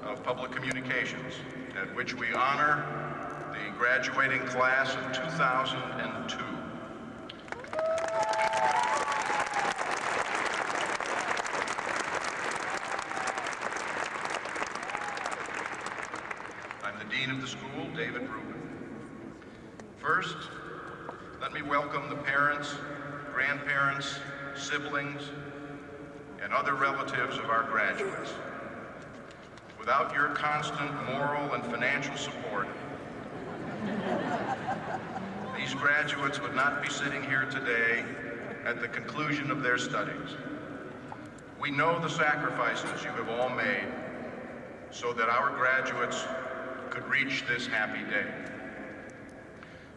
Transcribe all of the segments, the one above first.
of Public Communications, at which we honor the graduating class of 2002. I'm the Dean of the school, David Rubin. First, let me welcome the parents, grandparents, siblings, and other relatives of our graduates. Without your constant moral and financial support, these graduates would not be sitting here today at the conclusion of their studies. We know the sacrifices you have all made so that our graduates could reach this happy day.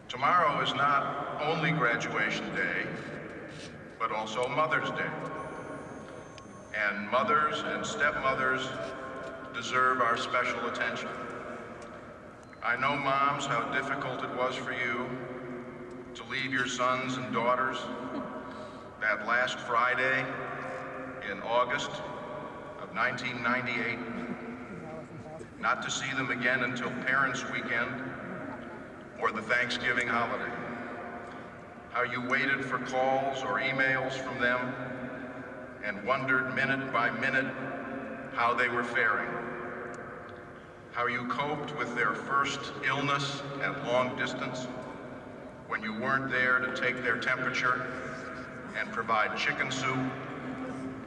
Tomorrow is not only graduation day, but also Mother's Day. And mothers and stepmothers deserve our special attention. I know, moms, how difficult it was for you to leave your sons and daughters that last Friday in August of 1998, not to see them again until Parents' Weekend or the Thanksgiving holiday. How you waited for calls or emails from them and wondered minute by minute how they were faring. How you coped with their first illness at long distance when you weren't there to take their temperature and provide chicken soup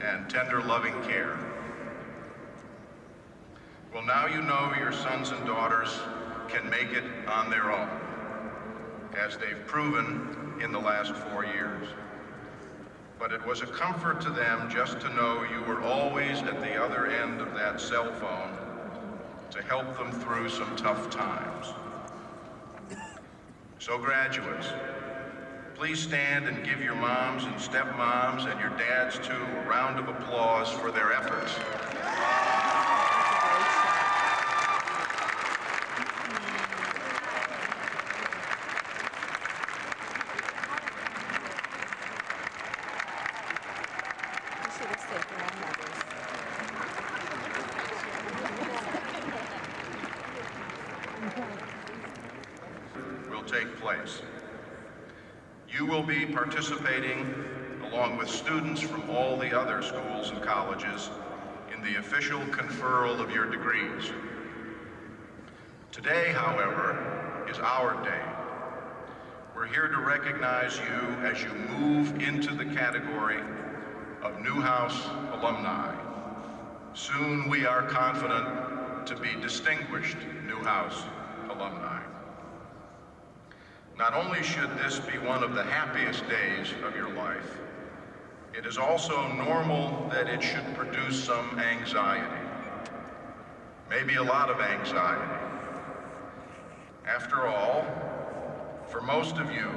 and tender, loving care. Well, now you know your sons and daughters can make it on their own, as they've proven in the last 4 years. But it was a comfort to them just to know you were always at the other end of that cell phone to help them through some tough times. So graduates, please stand and give your moms and stepmoms and your dads too a round of applause for their efforts. Will take place. You will be participating along with students from all the other schools and colleges in the official conferral of your degrees. Today, however, is our day. We're here to recognize you as you move into the category of Newhouse alumni. Soon we are confident to be distinguished Newhouse alumni. Not only should this be one of the happiest days of your life, it is also normal that it should produce some anxiety, maybe a lot of anxiety. After all, for most of you,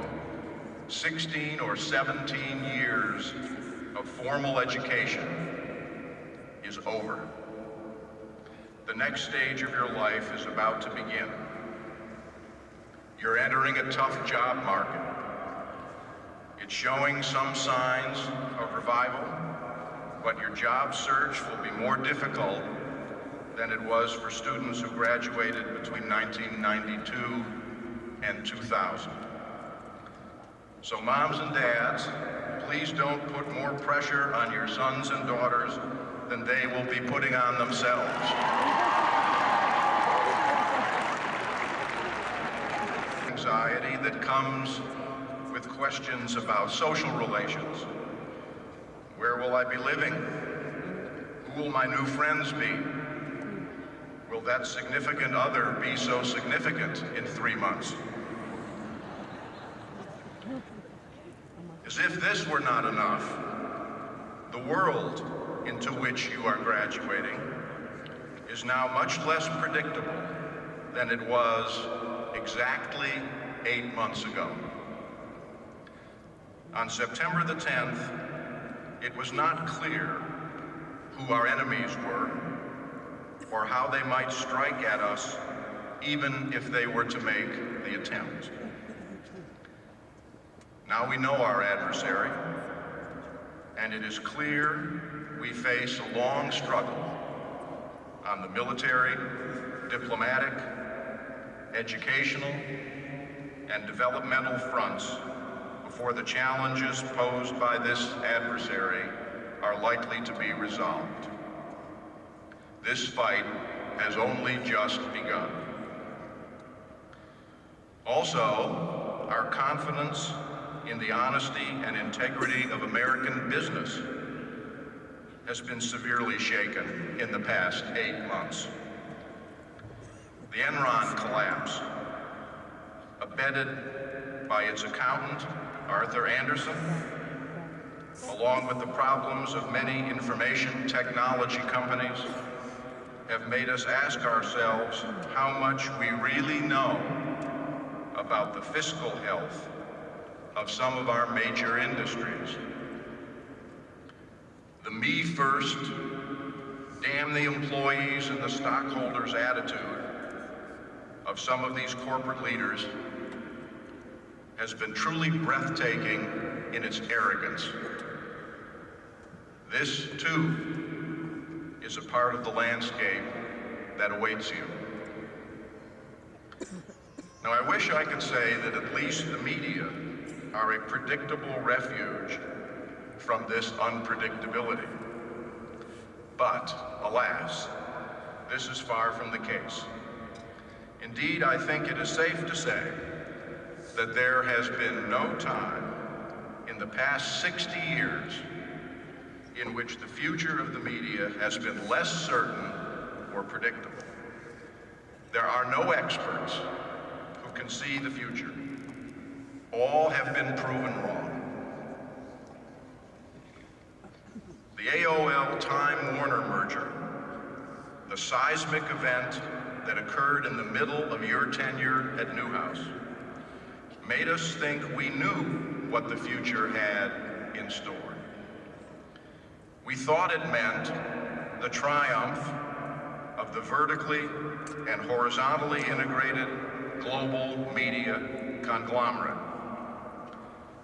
16 or 17 years of formal education is over. The next stage of your life is about to begin. You're entering a tough job market. It's showing some signs of revival, but your job search will be more difficult than it was for students who graduated between 1992 and 2000. So moms and dads, please don't put more pressure on your sons and daughters than they will be putting on themselves. Anxiety that comes with questions about social relations. Where will I be living? Who will my new friends be? Will that significant other be so significant in 3 months? As if this were not enough, the world into which you are graduating is now much less predictable than it was exactly 8 months ago. On September the 10th, it was not clear who our enemies were or how they might strike at us, even if they were to make the attempt. Now we know our adversary, and it is clear we face a long struggle on the military, diplomatic, educational, and developmental fronts before the challenges posed by this adversary are likely to be resolved. This fight has only just begun. Also, our confidence in the honesty and integrity of American business has been severely shaken in the past 8 months. The Enron collapse, abetted by its accountant, Arthur Anderson, along with the problems of many information technology companies, have made us ask ourselves how much we really know about the fiscal health of some of our major industries. The me first, damn the employees and the stockholders attitude of some of these corporate leaders has been truly breathtaking in its arrogance. This, too, is a part of the landscape that awaits you. Now, I wish I could say that at least the media are a predictable refuge from this unpredictability. But, alas, this is far from the case. Indeed, I think it is safe to say that there has been no time in the past 60 years in which the future of the media has been less certain or predictable. There are no experts who can see the future. All have been proven wrong. The AOL-Time Warner merger, the seismic event that occurred in the middle of your tenure at Newhouse, made us think we knew what the future had in store. We thought it meant the triumph of the vertically and horizontally integrated global media conglomerate.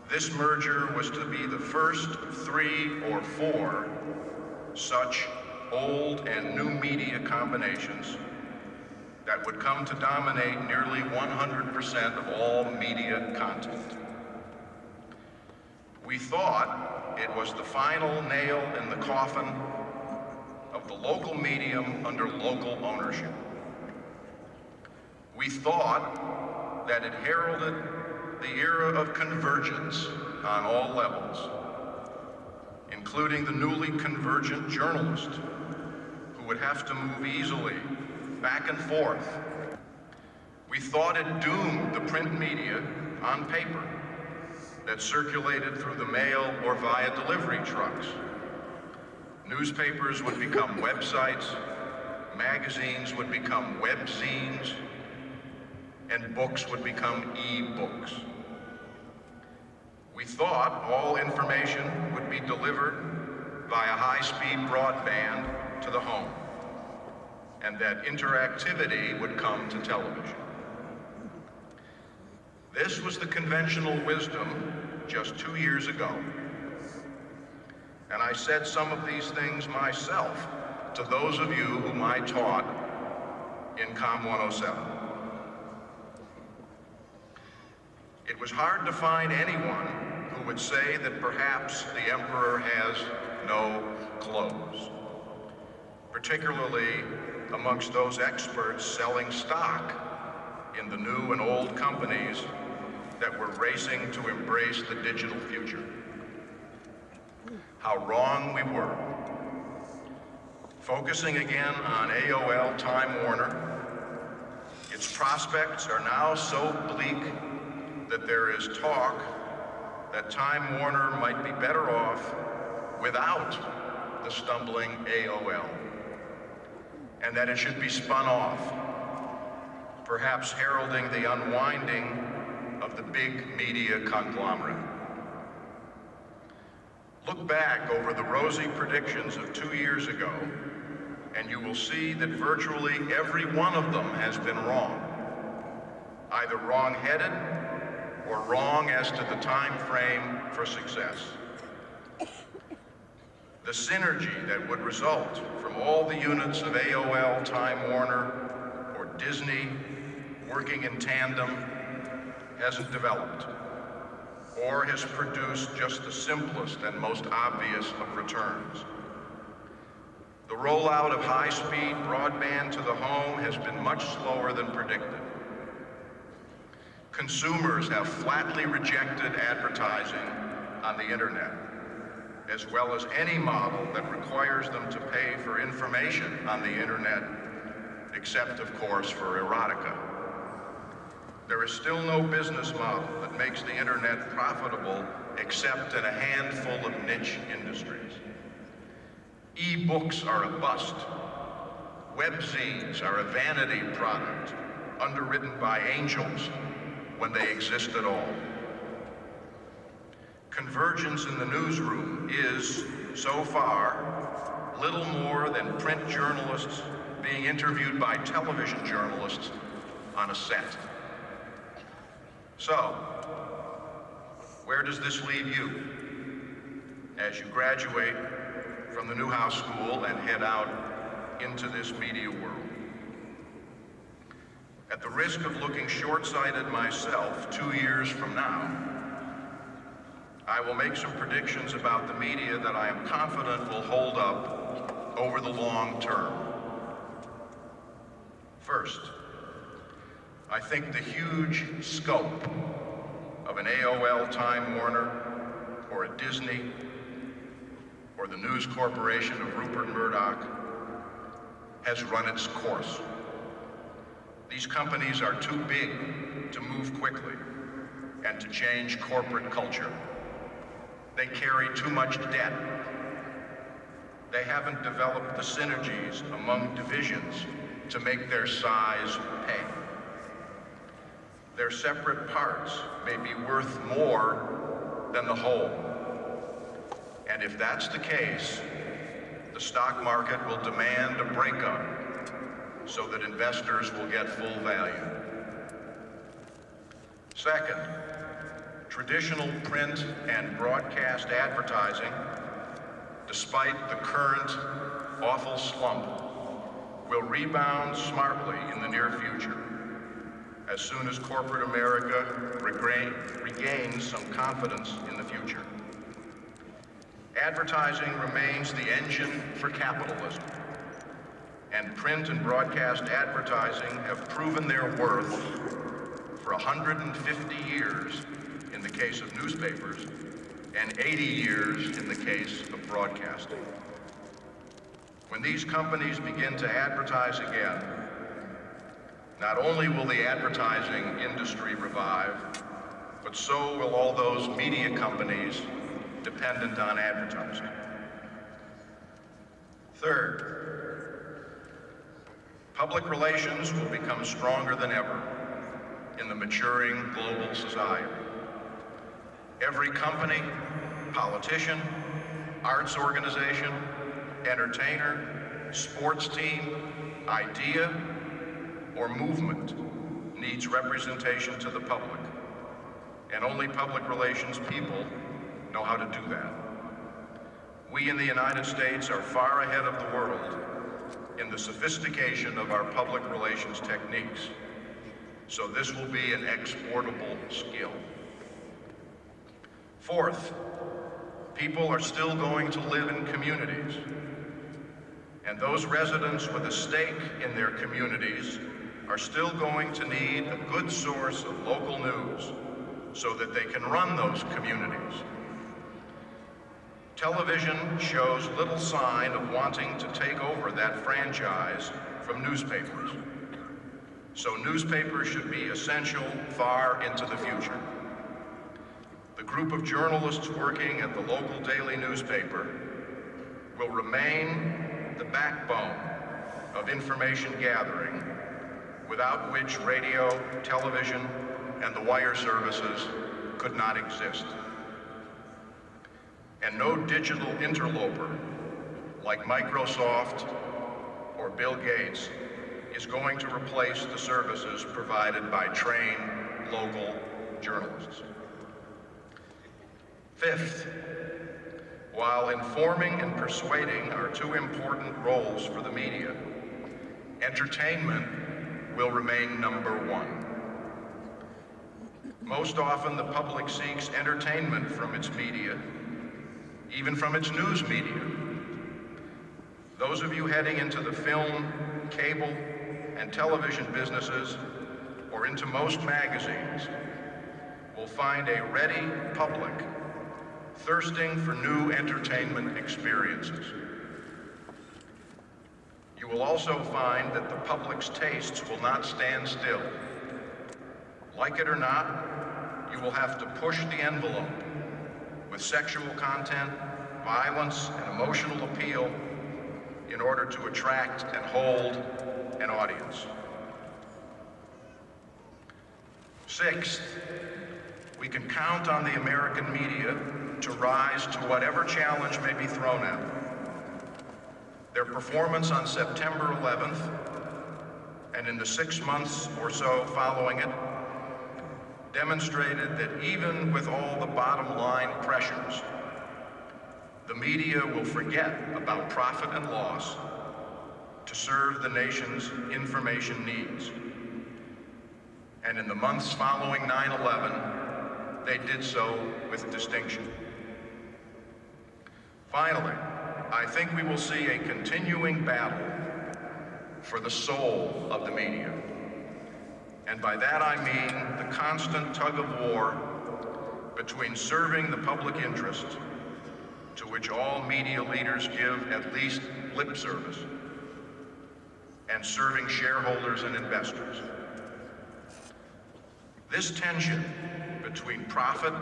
This merger was to be the first of 3 or 4 such old and new media combinations that would come to dominate nearly 100% of all media content. We thought it was the final nail in the coffin of the local medium under local ownership. We thought that it heralded the era of convergence on all levels, including the newly convergent journalist who would have to move easily back and forth. We thought it doomed the print media on paper that circulated through the mail or via delivery trucks. Newspapers would become websites, magazines would become webzines, and books would become e-books. We thought all information would be delivered via high-speed broadband to the home, and that interactivity would come to television. This was the conventional wisdom just 2 years ago. And I said some of these things myself to those of you whom I taught in Com 107. It was hard to find anyone who would say that perhaps the emperor has no clothes, particularly amongst those experts selling stock in the new and old companies that were racing to embrace the digital future. How wrong we were. Focusing again on AOL Time Warner, its prospects are now so bleak that there is talk that Time Warner might be better off without the stumbling AOL, and that it should be spun off, perhaps heralding the unwinding of the big media conglomerate. Look back over the rosy predictions of 2 years ago, and you will see that virtually every one of them has been wrong, either wrong-headed or wrong as to the time frame for success. The synergy that would result from all the units of AOL, Time Warner, or Disney working in tandem hasn't developed, or has produced just the simplest and most obvious of returns. The rollout of high-speed broadband to the home has been much slower than predicted. Consumers have flatly rejected advertising on the internet, as well as any model that requires them to pay for information on the internet, except, of course, for erotica. There is still no business model that makes the internet profitable except in a handful of niche industries. E-books are a bust. Webzines are a vanity product, underwritten by angels when they exist at all. Convergence in the newsroom is, so far, little more than print journalists being interviewed by television journalists on a set. So, where does this leave you as you graduate from the Newhouse School and head out into this media world? At the risk of looking short-sighted myself 2 years from now, I will make some predictions about the media that I am confident will hold up over the long term. First, I think the huge scope of an AOL, Time Warner, or a Disney, or the News Corporation of Rupert Murdoch has run its course. These companies are too big to move quickly and to change corporate culture. They carry too much debt. They haven't developed the synergies among divisions to make their size pay. Their separate parts may be worth more than the whole. And if that's the case, the stock market will demand a breakup so that investors will get full value. Second, traditional print and broadcast advertising, despite the current awful slump, will rebound smartly in the near future, as soon as corporate America regains some confidence in the future. Advertising remains the engine for capitalism, and print and broadcast advertising have proven their worth for 150 years in the case of newspapers and 80 years in the case of broadcasting. When these companies begin to advertise again, not only will the advertising industry revive, but so will all those media companies dependent on advertising. Third, public relations will become stronger than ever in the maturing global society. Every company, politician, arts organization, entertainer, sports team, idea, or movement needs representation to the public, and only public relations people know how to do that. We in the United States are far ahead of the world in the sophistication of our public relations techniques, so this will be an exportable skill. Fourth, people are still going to live in communities, and those residents with a stake in their communities are still going to need a good source of local news so that they can run those communities. Television shows little sign of wanting to take over that franchise from newspapers. So newspapers should be essential far into the future. The group of journalists working at the local daily newspaper will remain the backbone of information gathering, without which radio, television, and the wire services could not exist. And no digital interloper like Microsoft or Bill Gates is going to replace the services provided by trained local journalists. Fifth, While informing and persuading are two important roles for the media, entertainment will remain number one. Most often, the public seeks entertainment from its media, even from its news media. Those of you heading into the film, cable, and television businesses, or into most magazines, will find a ready public thirsting for new entertainment experiences. You will also find that the public's tastes will not stand still. Like it or not, you will have to push the envelope with sexual content, violence, and emotional appeal in order to attract and hold an audience. Sixth, we can count on the American media to rise to whatever challenge may be thrown at them. Their performance on September 11th, and in the 6 months or so following it, demonstrated that even with all the bottom line pressures, the media will forget about profit and loss to serve the nation's information needs. And in the months following 9/11, they did so with distinction. Finally, I think we will see a continuing battle for the soul of the media. And by that I mean the constant tug of war between serving the public interest, to which all media leaders give at least lip service, and serving shareholders and investors. This tension between profit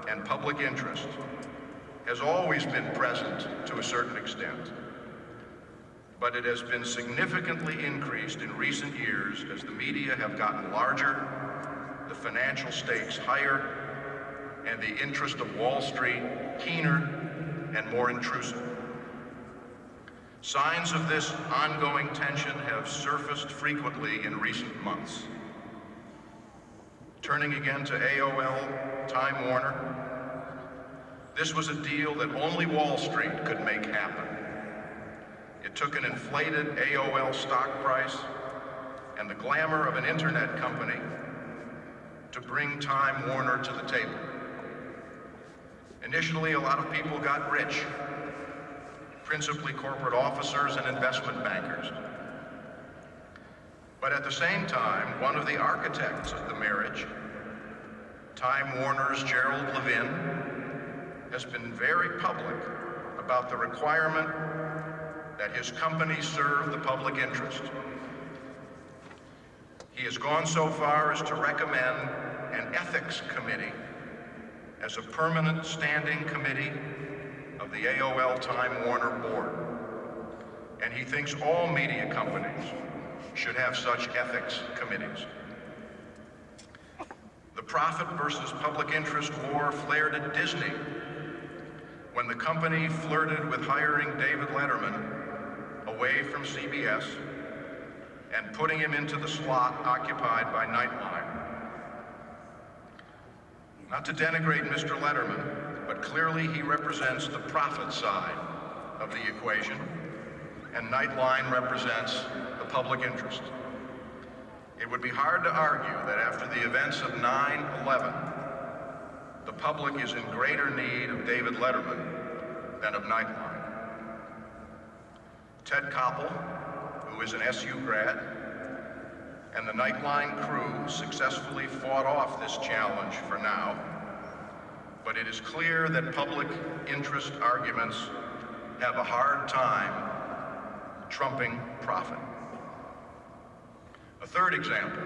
and public interest has always been present to a certain extent, but it has been significantly increased in recent years as the media have gotten larger, the financial stakes higher, and the interest of Wall Street keener and more intrusive. Signs of this ongoing tension have surfaced frequently in recent months. Turning again to AOL, Time Warner, this was a deal that only Wall Street could make happen. It took an inflated AOL stock price and the glamour of an internet company to bring Time Warner to the table. Initially, a lot of people got rich, principally corporate officers and investment bankers. But at the same time, one of the architects of the marriage, Time Warner's Gerald Levin, has been very public about the requirement that his company serve the public interest. He has gone so far as to recommend an ethics committee as a permanent standing committee of the AOL Time Warner board. And he thinks all media companies should have such ethics committees. The profit versus public interest war flared at Disney when the company flirted with hiring David Letterman away from CBS and putting him into the slot occupied by Nightline. Not to denigrate Mr. Letterman, but clearly he represents the profit side of the equation, and Nightline represents the public interest. It would be hard to argue that after the events of 9/11, the public is in greater need of David Letterman than of Nightline. Ted Koppel, who is an SU grad, and the Nightline crew successfully fought off this challenge for now, but it is clear that public interest arguments have a hard time trumping profit. A third example,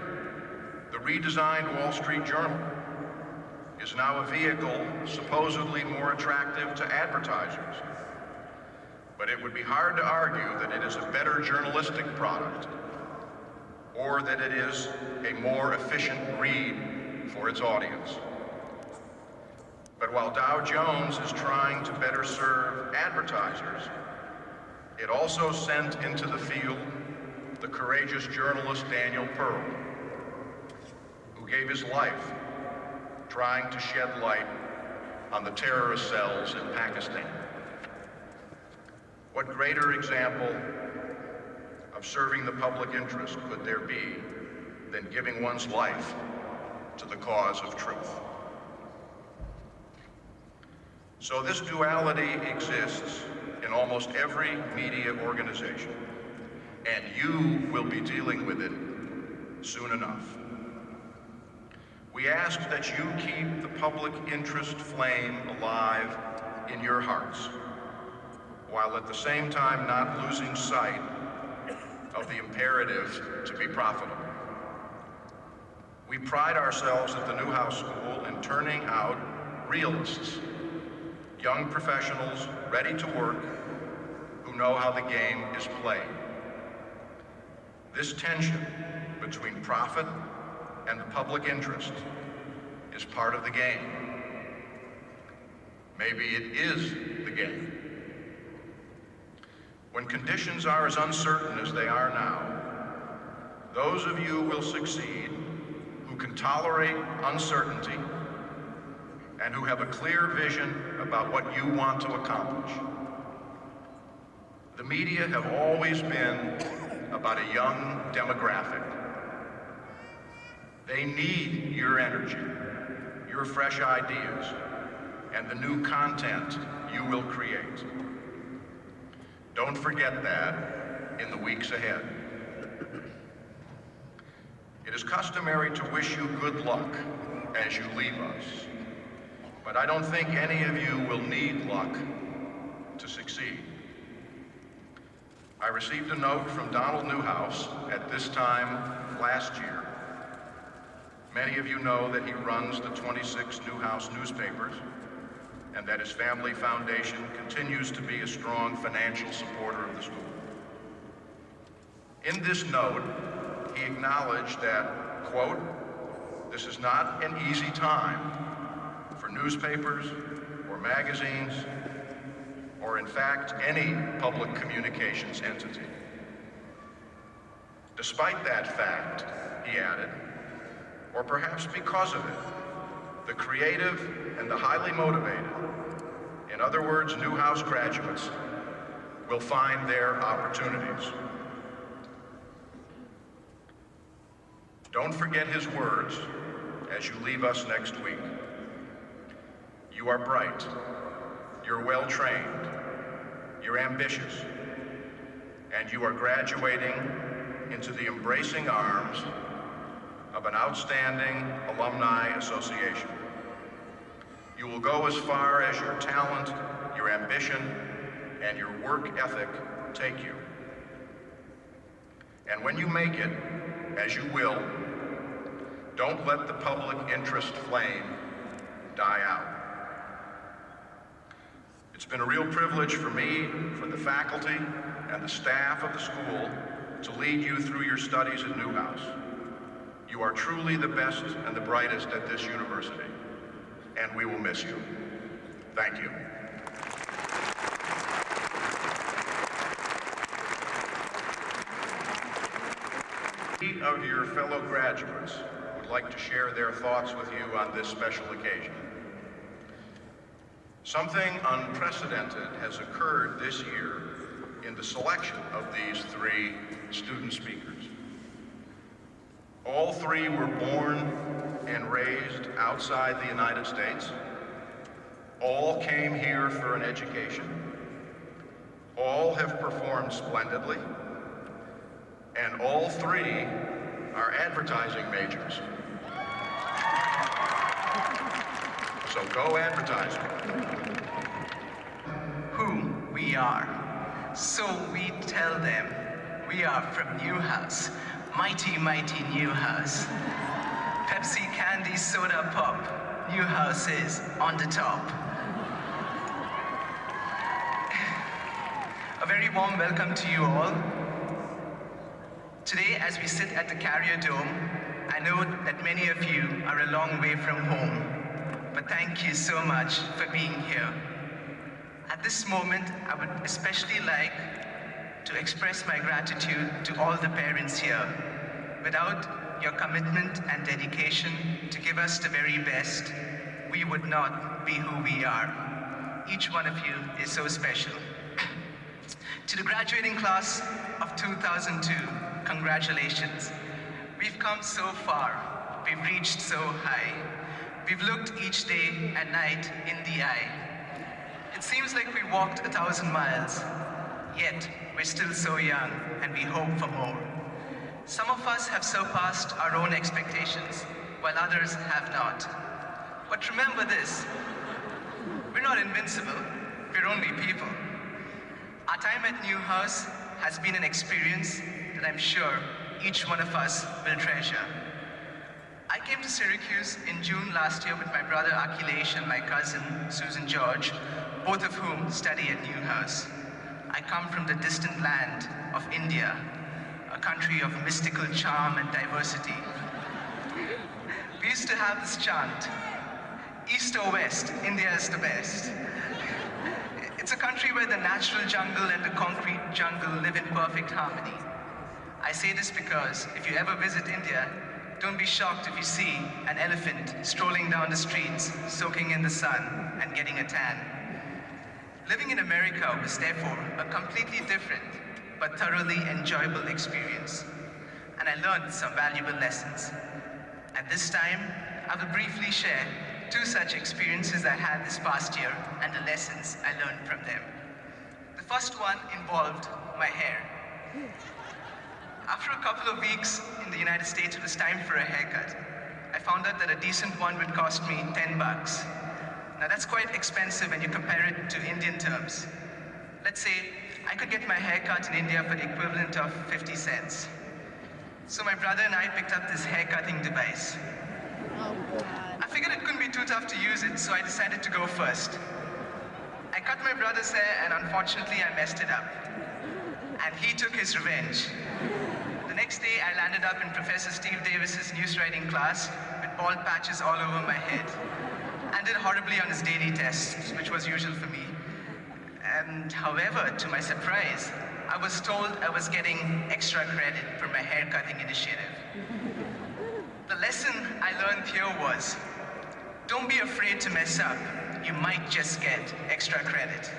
the redesigned Wall Street Journal is now a vehicle supposedly more attractive to advertisers. But it would be hard to argue that it is a better journalistic product or that it is a more efficient read for its audience. But while Dow Jones is trying to better serve advertisers, it also sent into the field the courageous journalist Daniel Pearl, who gave his life trying to shed light on the terrorist cells in Pakistan. What greater example of serving the public interest could there be than giving one's life to the cause of truth? So this duality exists in almost every media organization, and you will be dealing with it soon enough. We ask that you keep the public interest flame alive in your hearts, while at the same time not losing sight of the imperative to be profitable. We pride ourselves at the Newhouse School in turning out realists, young professionals ready to work who know how the game is played. This tension between profit and the public interest is part of the game. Maybe it is the game. When conditions are as uncertain as they are now, those of you will succeed who can tolerate uncertainty and who have a clear vision about what you want to accomplish. The media have always been about a young demographic. They need your energy, your fresh ideas, and the new content you will create. Don't forget that in the weeks ahead. It is customary to wish you good luck as you leave us, but I don't think any of you will need luck to succeed. I received a note from Donald Newhouse at this time last year. Many of you know that he runs the 26 Newhouse newspapers and that his family foundation continues to be a strong financial supporter of the school. In this note, he acknowledged that, quote, "This is not an easy time for newspapers or magazines or in fact any public communications entity. Despite that fact," he added, or perhaps because of it, the creative and the highly motivated, in other words, Newhouse graduates, will find their opportunities. Don't forget his words as you leave us next week. You are bright, you're well-trained, you're ambitious, and you are graduating into the embracing arms of an outstanding alumni association. You will go as far as your talent, your ambition, and your work ethic take you. And when you make it, as you will, don't let the public interest flame die out. It's been a real privilege for me, for the faculty, and the staff of the school to lead you through your studies at Newhouse. You are truly the best and the brightest at this university, and we will miss you. Thank you. Many of your fellow graduates would like to share their thoughts with you on this special occasion. Something unprecedented has occurred this year in the selection of these three student speakers. All three were born and raised outside the United States. All came here for an education. All have performed splendidly. And all three are advertising majors. So go advertising. Who we are. So we tell them we are from Newhouse, mighty, mighty Newhouse. Pepsi candy soda pop, Newhouse is on the top. A very warm welcome to you all. Today, as we sit at the Carrier Dome, I know that many of you are a long way from home, but thank you so much for being here. At this moment, I would especially like to express my gratitude to all the parents here. Without your commitment and dedication to give us the very best, we would not be who we are. Each one of you is so special. To the graduating class of 2002, congratulations. We've come so far, we've reached so high. We've looked each day and night in the eye. It seems like we walked 1,000 miles, yet we're still so young and we hope for more. Some of us have surpassed our own expectations, while others have not. But remember this, we're not invincible, we're only people. Our time at Newhouse has been an experience that I'm sure each one of us will treasure. I came to Syracuse in June last year with my brother Akhilesh and my cousin Susan George, both of whom study at Newhouse. I come from the distant land of India, a country of mystical charm and diversity. We used to have this chant, East or West, India is the best. It's a country where the natural jungle and the concrete jungle live in perfect harmony. I say this because if you ever visit India, don't be shocked if you see an elephant strolling down the streets, soaking in the sun and getting a tan. Living in America was therefore a completely different but thoroughly enjoyable experience, and I learned some valuable lessons. At this time, I will briefly share 2 such experiences I had this past year and the lessons I learned from them. The first one involved my hair. After a couple of weeks in the United States, it was time for a haircut. I found out that a decent one would cost me $10. Now that's quite expensive when you compare it to Indian terms. Let's say I could get my hair cut in India for the equivalent of 50 cents. So my brother and I picked up this hair cutting device. I figured it couldn't be too tough to use it, so I decided to go first. I cut my brother's hair and unfortunately I messed it up. And he took his revenge. The next day I landed up in Professor Steve Davis's news writing class with bald patches all over my head and did horribly on his daily tests, which was usual for me. And however, to my surprise, I was told I was getting extra credit for my haircutting initiative. The lesson I learned here was, don't be afraid to mess up. You might just get extra credit.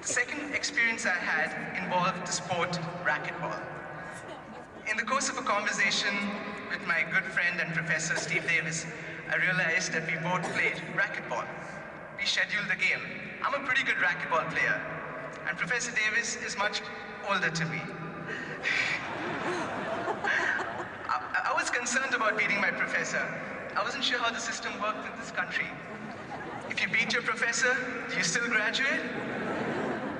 The second experience I had involved the sport racquetball. In the course of a conversation with my good friend and Professor Steve Davis, I realized that we both played racquetball. We scheduled the game. I'm a pretty good racquetball player, and Professor Davis is much older to me. I was concerned about beating my professor. I wasn't sure how the system worked in this country. If you beat your professor, do you still graduate?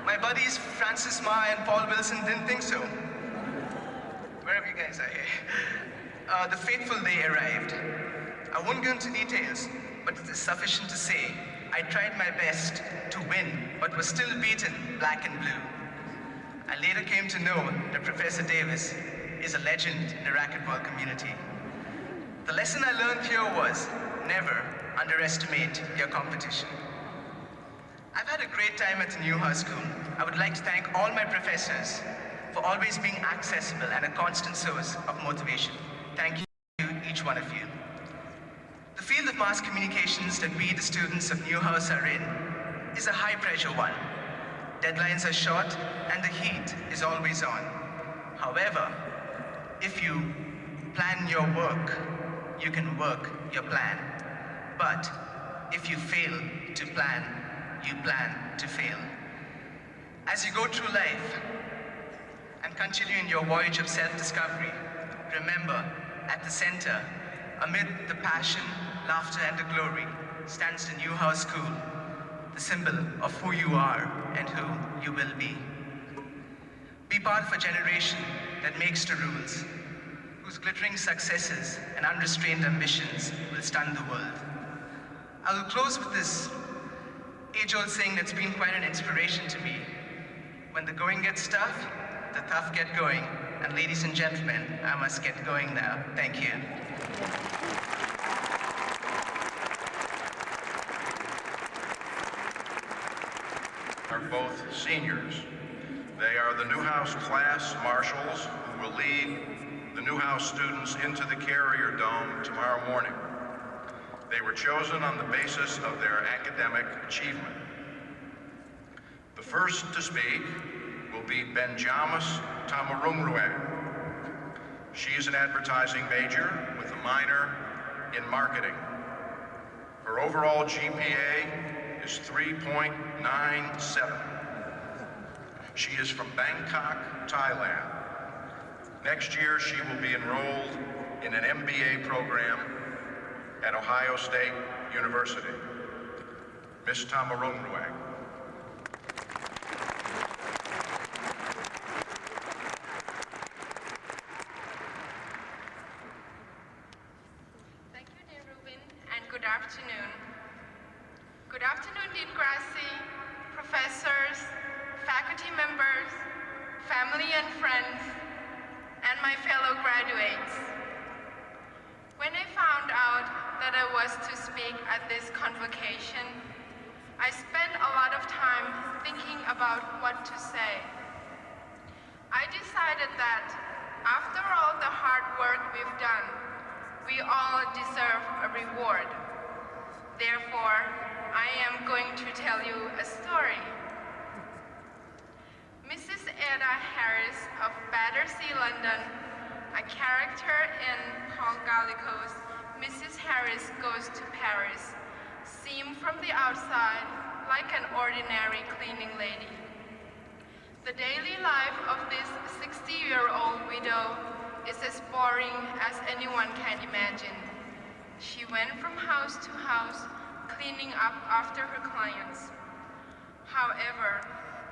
My buddies Francis Ma and Paul Wilson didn't think so. Wherever you guys are here. The fateful day arrived. I won't go into details, but it is sufficient to say I tried my best to win, but was still beaten black and blue. I later came to know that Professor Davis is a legend in the racquetball community. The lesson I learned here was never underestimate your competition. I've had a great time at the Newhouse School. I would like to thank all my professors for always being accessible and a constant source of motivation. Thank you, each one of you. The field of mass communications that we, the students of Newhouse, are in is a high-pressure one. Deadlines are short and the heat is always on. However, if you plan your work, you can work your plan. But if you fail to plan, you plan to fail. As you go through life and continue in your voyage of self-discovery, remember, at the center, amid the passion, laughter, and the glory, stands the Newhouse School, the symbol of who you are and who you will be. Be part of a generation that makes the rules, whose glittering successes and unrestrained ambitions will stun the world. I will close with this age-old saying that's been quite an inspiration to me. When the going gets tough, the tough get going. And ladies and gentlemen, I must get going now. Thank you. Are both seniors. They are the Newhouse class marshals who will lead the Newhouse students into the Carrier Dome tomorrow morning. They were chosen on the basis of their academic achievement. The first to speak will be Benjamis Tamarumruang. She is an advertising major with a minor in marketing. Her overall GPA is 3.97. She is from Bangkok, Thailand. Next year, she will be enrolled in an MBA program at Ohio State University. Ms. Tamarumruang. Thank you, Dean Rubin, and good afternoon. Good afternoon, Dean Grassi, professors, faculty members, family and friends, and my fellow graduates. When I found out that I was to speak at this convocation, I spent a lot of time thinking about what to say. I decided that after all the hard work we've done, we all deserve a reward. Therefore, I am going to tell you a story. Mrs. Ada Harris of Battersea, London, a character in Paul Gallico's Mrs. Harris Goes to Paris, seemed from the outside like an ordinary cleaning lady. The daily life of this 60-year-old widow is as boring as anyone can imagine. She went from house to house, cleaning up after her clients. However,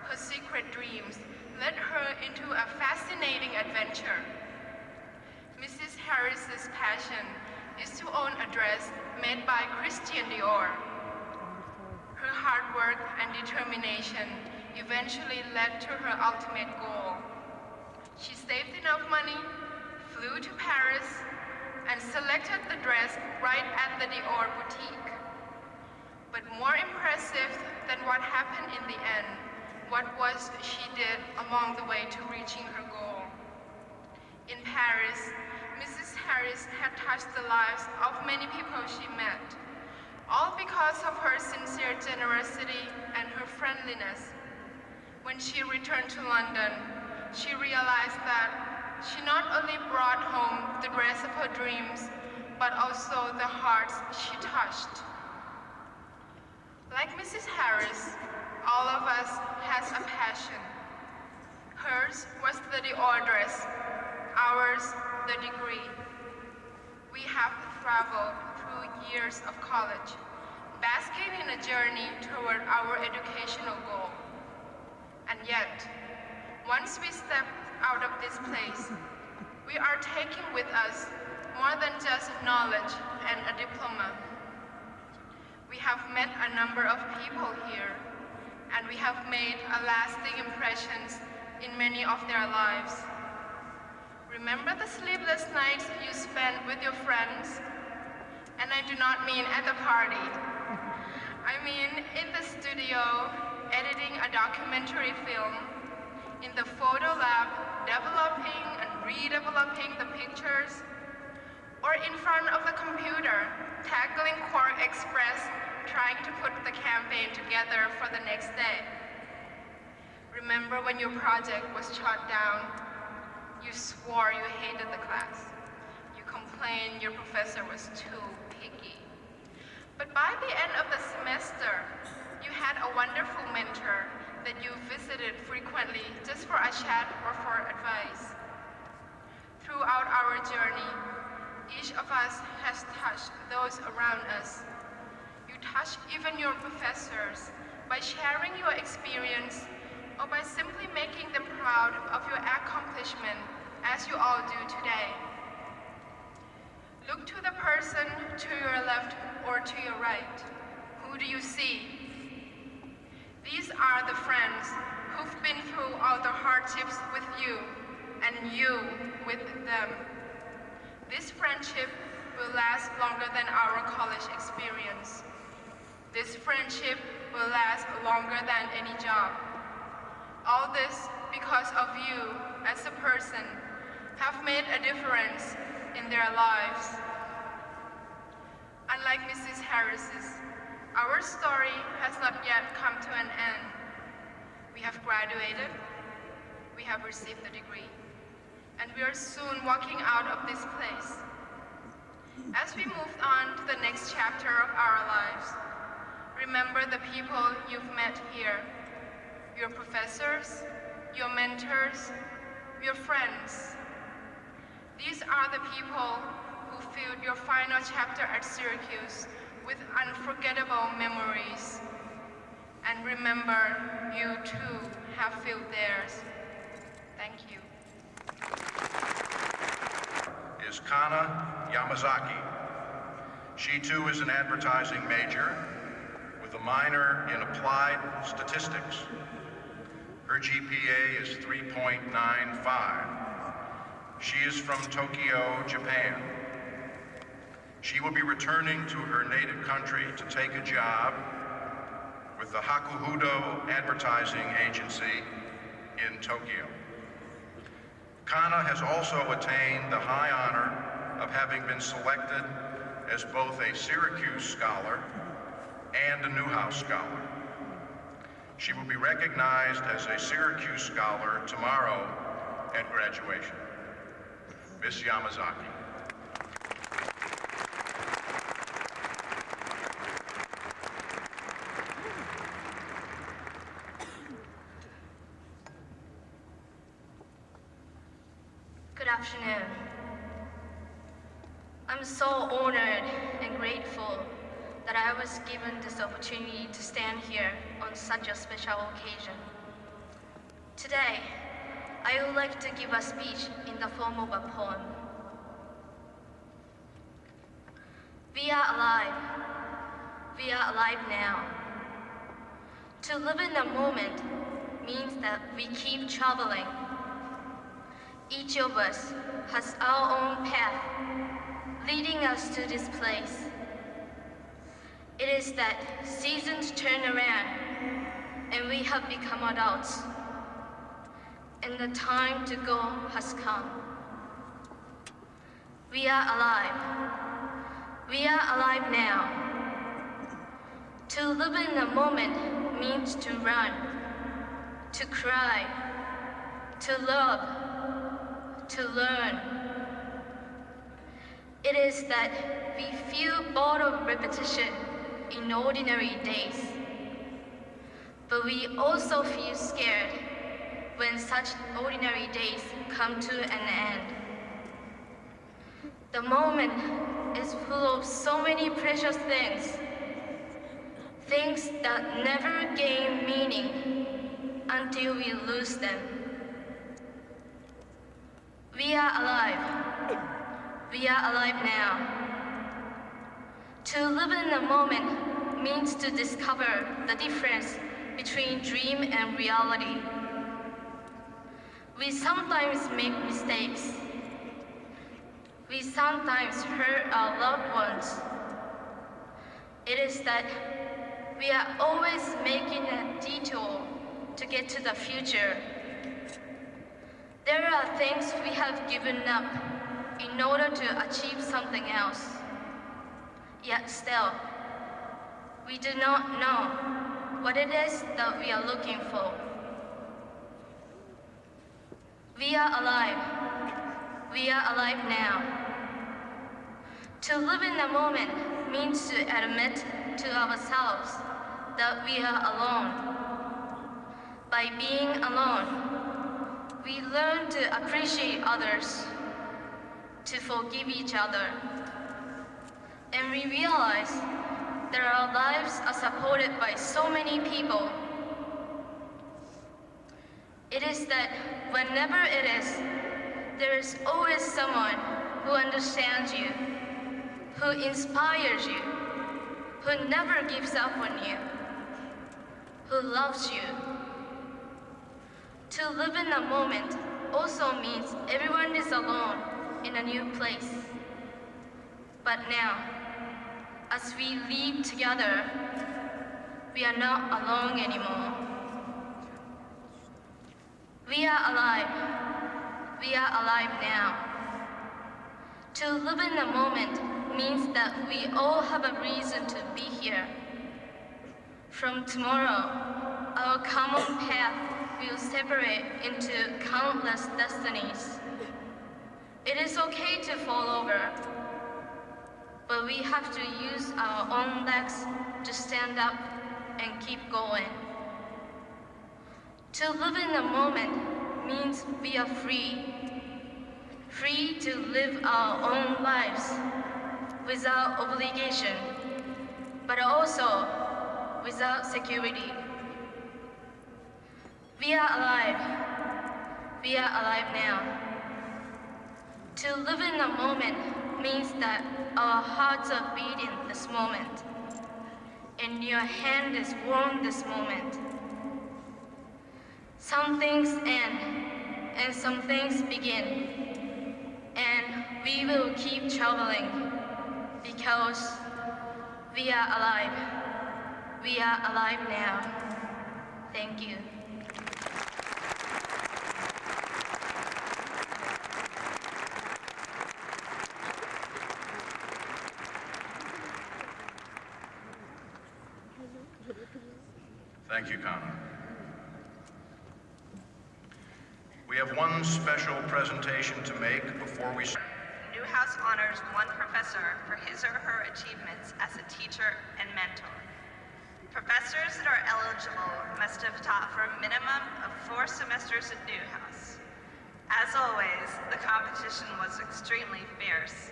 her secret dreams led her into a fascinating adventure. Mrs. Harris's passion is to own a dress made by Christian Dior. Her hard work and determination eventually led to her ultimate goal. She saved enough money, flew to Paris, and selected the dress right at the Dior boutique. But more impressive than what happened in the end, what was she did along the way to reaching her goal. In Paris, Mrs. Harris had touched the lives of many people she met, all because of her sincere generosity and her friendliness. When she returned to London, she realized that she not only brought home the dress of her dreams, but also the hearts she touched. Like Mrs. Harris, all of us has a passion. Hers was the Dior dress, ours the degree. We have traveled through years of college, basking in a journey toward our educational goal. And yet, once we step out of this place, we are taking with us more than just knowledge and a diploma. We have met a number of people here, and we have made a lasting impressions in many of their lives. Remember the sleepless nights you spent with your friends? And I do not mean at the party. I mean in the studio, editing a documentary film, in the photo lab, developing and redeveloping the pictures, or in front of the computer, tackling Quark Express, trying to put the campaign together for the next day. Remember when your project was shot down? You swore you hated the class. You complained your professor was too picky. But by the end of the semester, you had a wonderful mentor that you visited frequently just for a chat or for advice. Throughout our journey, each of us has touched those around us. You touch even your professors by sharing your experience or by simply making them proud of your accomplishment, as you all do today. Look to the person to your left or to your right. Who do you see? These are the friends who've been through all the hardships with you, and you with them. This friendship will last longer than our college experience. This friendship will last longer than any job. All this because of you as a person have made a difference in their lives. Unlike Mrs. Harris's, our story has not yet come to an end. We have graduated, we have received the degree, and we are soon walking out of this place. As we move on to the next chapter of our lives, remember the people you've met here, your professors, your mentors, your friends. These are the people who filled your final chapter at Syracuse with unforgettable memories. And remember, you too have filled theirs. Thank you. Is Kana Yamazaki. She too is an advertising major with a minor in applied statistics. Her GPA is 3.95. She is from Tokyo, Japan. She will be returning to her native country to take a job with the Hakuhudo Advertising Agency in Tokyo. Kana has also attained the high honor of having been selected as both a Syracuse Scholar and a Newhouse Scholar. She will be recognized as a Syracuse Scholar tomorrow at graduation. Miss Yamazaki. Good afternoon. I'm so honored and grateful that I was given this opportunity to stand here on such a special occasion. Today, I would like to give a speech in the form of a poem. We are alive. We are alive now. To live in the moment means that we keep traveling. Each of us has our own path leading us to this place. It is that seasons turn around and we have become adults, and the time to go has come. We are alive. We are alive now. To live in the moment means to run, to cry, to love, to learn. It is that we feel bored of repetition in ordinary days, but we also feel scared when such ordinary days come to an end. The moment is full of so many precious things, things that never gain meaning until we lose them. We are alive. We are alive now. To live in the moment means to discover the difference between dream and reality. We sometimes make mistakes. We sometimes hurt our loved ones. It is that we are always making a detour to get to the future. There are things we have given up in order to achieve something else. Yet still, we do not know what it is that we are looking for. We are alive. We are alive now. To live in the moment means to admit to ourselves that we are alone. By being alone, we learn to appreciate others, to forgive each other, and we realize that our lives are supported by so many people. It is that whenever it is, there is always someone who understands you, who inspires you, who never gives up on you, who loves you. To live in the moment also means everyone is alone in a new place. But now, as we leave together, we are not alone anymore. We are alive. We are alive now. To live in the moment means that we all have a reason to be here. From tomorrow, our common path will separate into countless destinies. It is okay to fall over, but we have to use our own legs to stand up and keep going. To live in the moment means we are free. Free to live our own lives without obligation, but also without security. We are alive. We are alive now. To live in the moment means that our hearts are beating this moment, and your hand is warm this moment. Some things end, and some things begin, and we will keep traveling because we are alive. We are alive now. Thank you. Thank you, Kana. We have one special presentation to make before we start. Newhouse honors one professor for his or her achievements as a teacher and mentor. Professors that are eligible must have taught for a minimum of 4 semesters at Newhouse. As always, the competition was extremely fierce.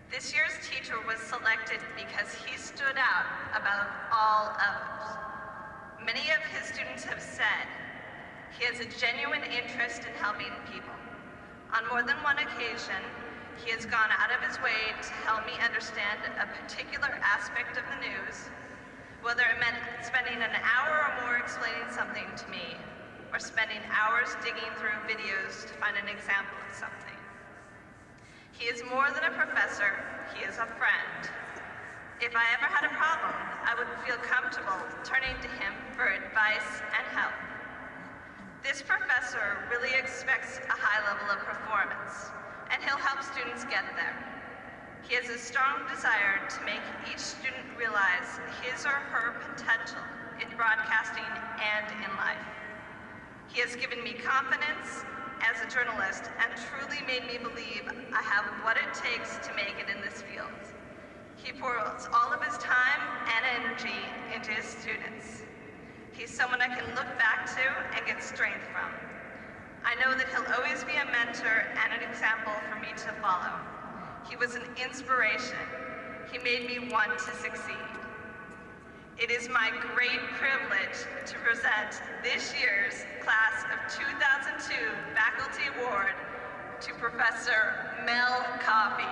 This year's teacher was selected because he stood out above all others. Many of his students have said he has a genuine interest in helping people. On more than one occasion, he has gone out of his way to help me understand a particular aspect of the news, whether it meant spending an hour or more explaining something to me, or spending hours digging through videos to find an example of something. He is more than a professor, he is a friend. If I ever had a problem, I would feel comfortable turning to him for advice and help. This professor really expects a high level of performance, and he'll help students get there. He has a strong desire to make each student realize his or her potential in broadcasting and in life. He has given me confidence as a journalist and truly made me believe I have what it takes to make it in this field. He pours all of his time and energy into his students. He's someone I can look back to and get strength from. I know that he'll always be a mentor and an example for me to follow. He was an inspiration. He made me want to succeed. It is my great privilege to present this year's Class of 2002 Faculty Award to Professor Mel Coffey.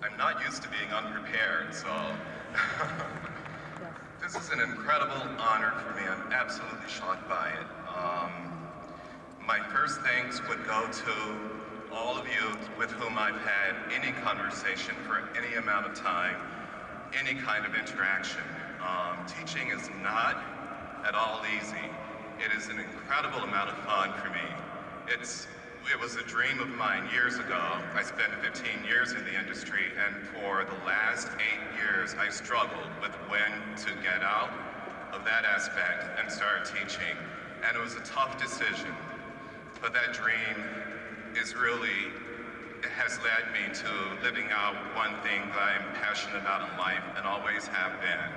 I'm not used to being unprepared, so this is an incredible honor for me. I'm absolutely shocked by it. My first thanks would go to all of you with whom I've had any conversation for any amount of time, any kind of interaction. Teaching is not at all easy. It is an incredible amount of fun for me. It was a dream of mine years ago. I spent 15 years in the industry, and for the last 8 years, I struggled with when to get out of that aspect and start teaching. And it was a tough decision, but that dream has led me to living out one thing that I am passionate about in life and always have been.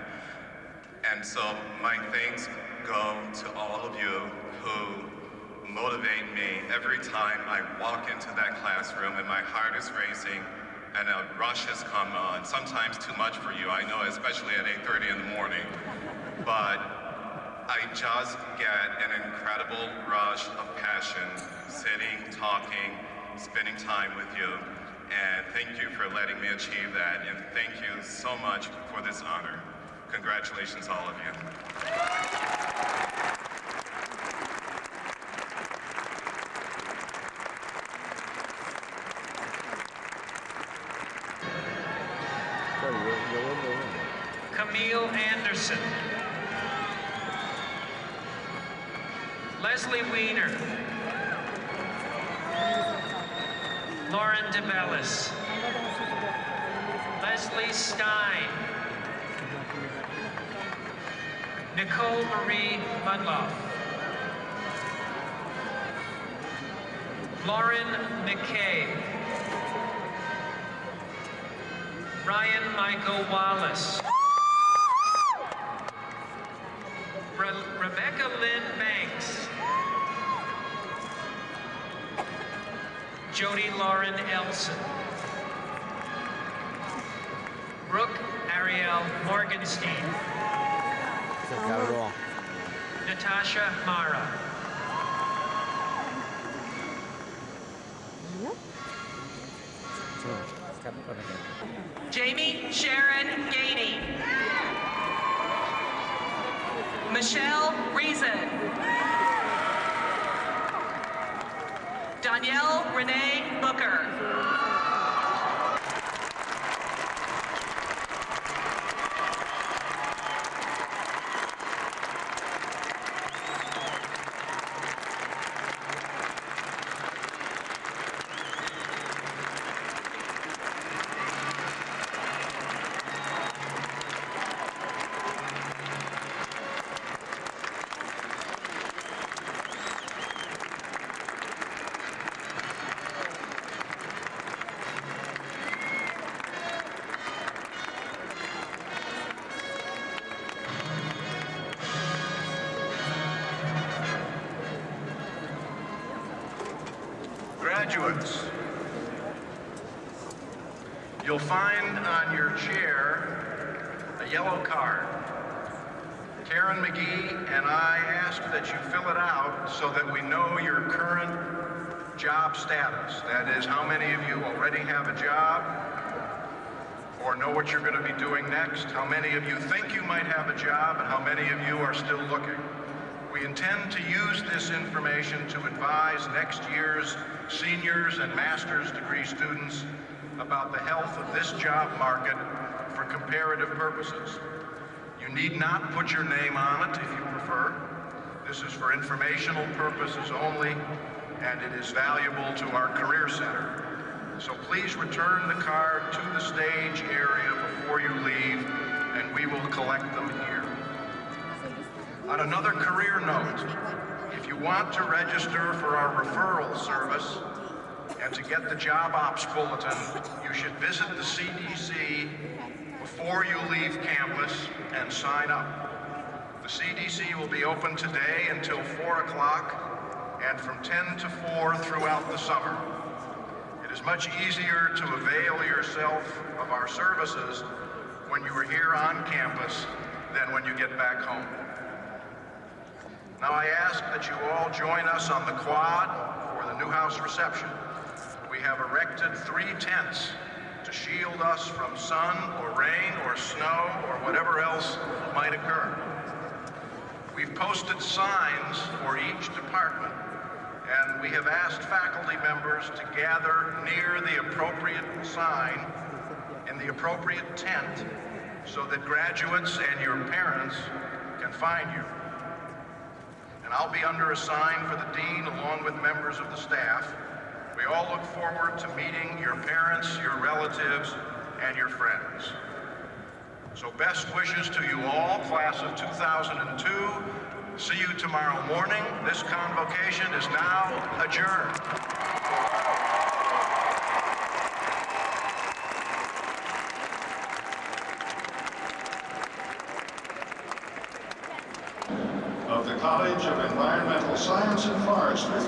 And so my thanks go to all of you who motivate me every time I walk into that classroom and my heart is racing and a rush has come on. Sometimes too much for you, I know, especially at 8:30 in the morning. But I just get an incredible rush of passion sitting, talking, spending time with you. And thank you for letting me achieve that. And thank you so much for this honor. Congratulations, all of you. Camille Anderson. Leslie Weiner. Lauren DeBellis. Leslie Stein. Nicole Marie Mudloff. Lauren McKay. Ryan Michael Wallace. Rebecca Lynn Banks. Jody Lauren Elson. Brooke Ariel Morgenstein. Natasha Mara. Jamie Sharon Gainey. Michelle Reason. Danielle Renee Booker. Graduates, you'll find on your chair a yellow card. Karen McGee and I ask that you fill it out so that we know your current job status. That is, how many of you already have a job or know what you're going to be doing next, how many of you think you might have a job, and how many of you are still looking. We intend to use this information to advise next year's seniors and master's degree students about the health of this job market for comparative purposes. You need not put your name on it if you prefer. This is for informational purposes only, and it is valuable to our Career Center. So please return the card to the stage area before you leave, and we will collect them here. On another career note, if you want to register for our referral service and to get the Job Ops Bulletin, you should visit the CDC before you leave campus and sign up. The CDC will be open today until 4 o'clock and from 10 to 4 throughout the summer. It is much easier to avail yourself of our services when you are here on campus than when you get back home. Now I ask that you all join us on the quad for the Newhouse reception. We have erected 3 tents to shield us from sun or rain or snow or whatever else might occur. We've posted signs for each department, and we have asked faculty members to gather near the appropriate sign in the appropriate tent so that graduates and your parents can find you. And I'll be under a sign for the dean along with members of the staff. We all look forward to meeting your parents, your relatives, and your friends. So best wishes to you all, class of 2002. See you tomorrow morning. This convocation is now adjourned. Of the College of Environmental Science and Forestry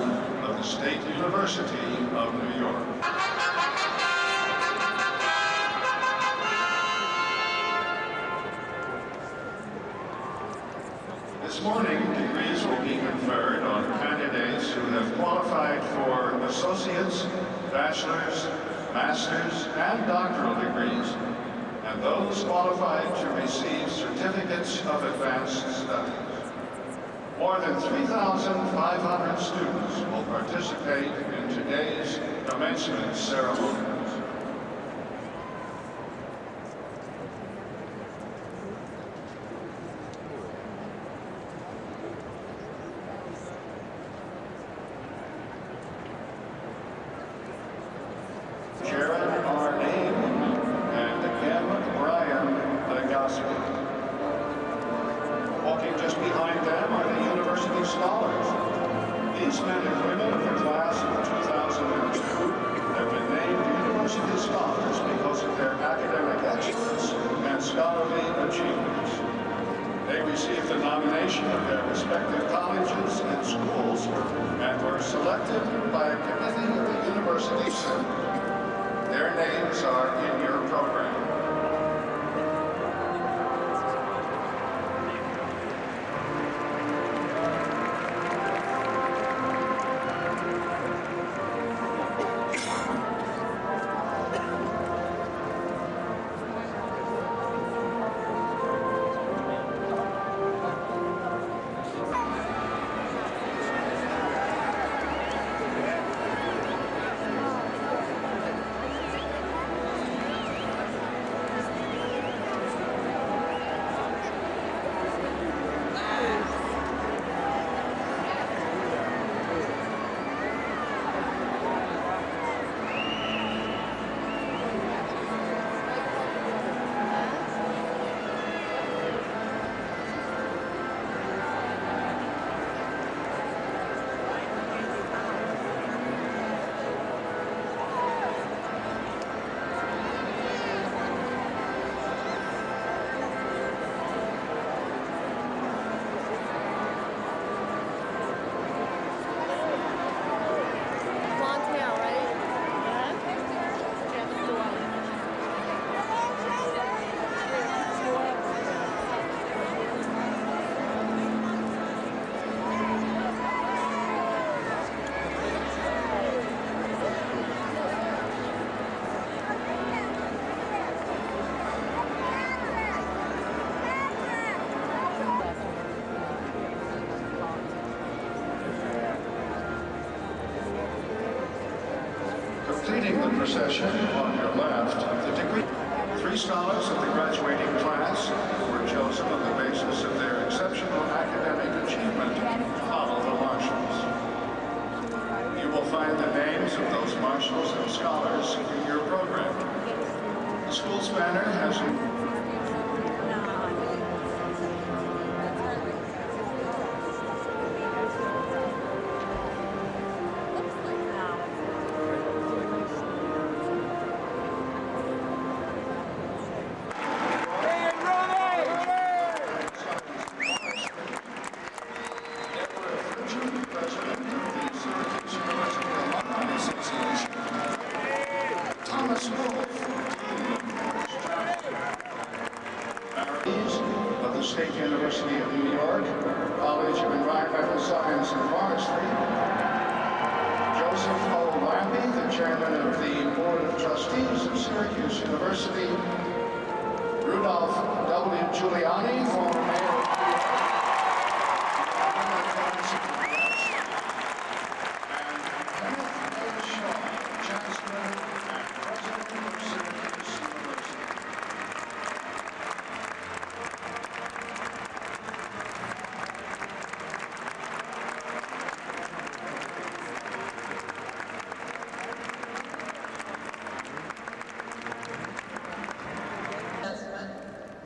of the State University of New York. This This morning, degrees will be conferred on candidates who have qualified for associate's, bachelor's, master's, and doctoral degrees, and those qualified to receive certificates of advanced studies. More than 3,500 students will participate in today's commencement ceremonies. Jared R. Abe and M. Brian Legaspi. Walking just behind them are the university scholars. These men and women of the class of 2002 have been named university scholars because of their academic excellence and scholarly achievements. They received the nomination of their respective colleges and schools and were selected by a committee of the University Senate. Their names are in your program. Completing the procession on your left, the degree. 3 scholars of the graduating class were chosen on the basis of their exceptional academic achievement follow the marshals. You will find the names of those marshals and scholars in your program. The school's banner has president of the Syracuse Graduation Association, Thomas Wolf, of the State University of New York, College of Environmental Science and Forestry, Joseph O. Lampy, the chairman of the Board of Trustees of Syracuse University, Rudolph W. Giuliani, former mayor of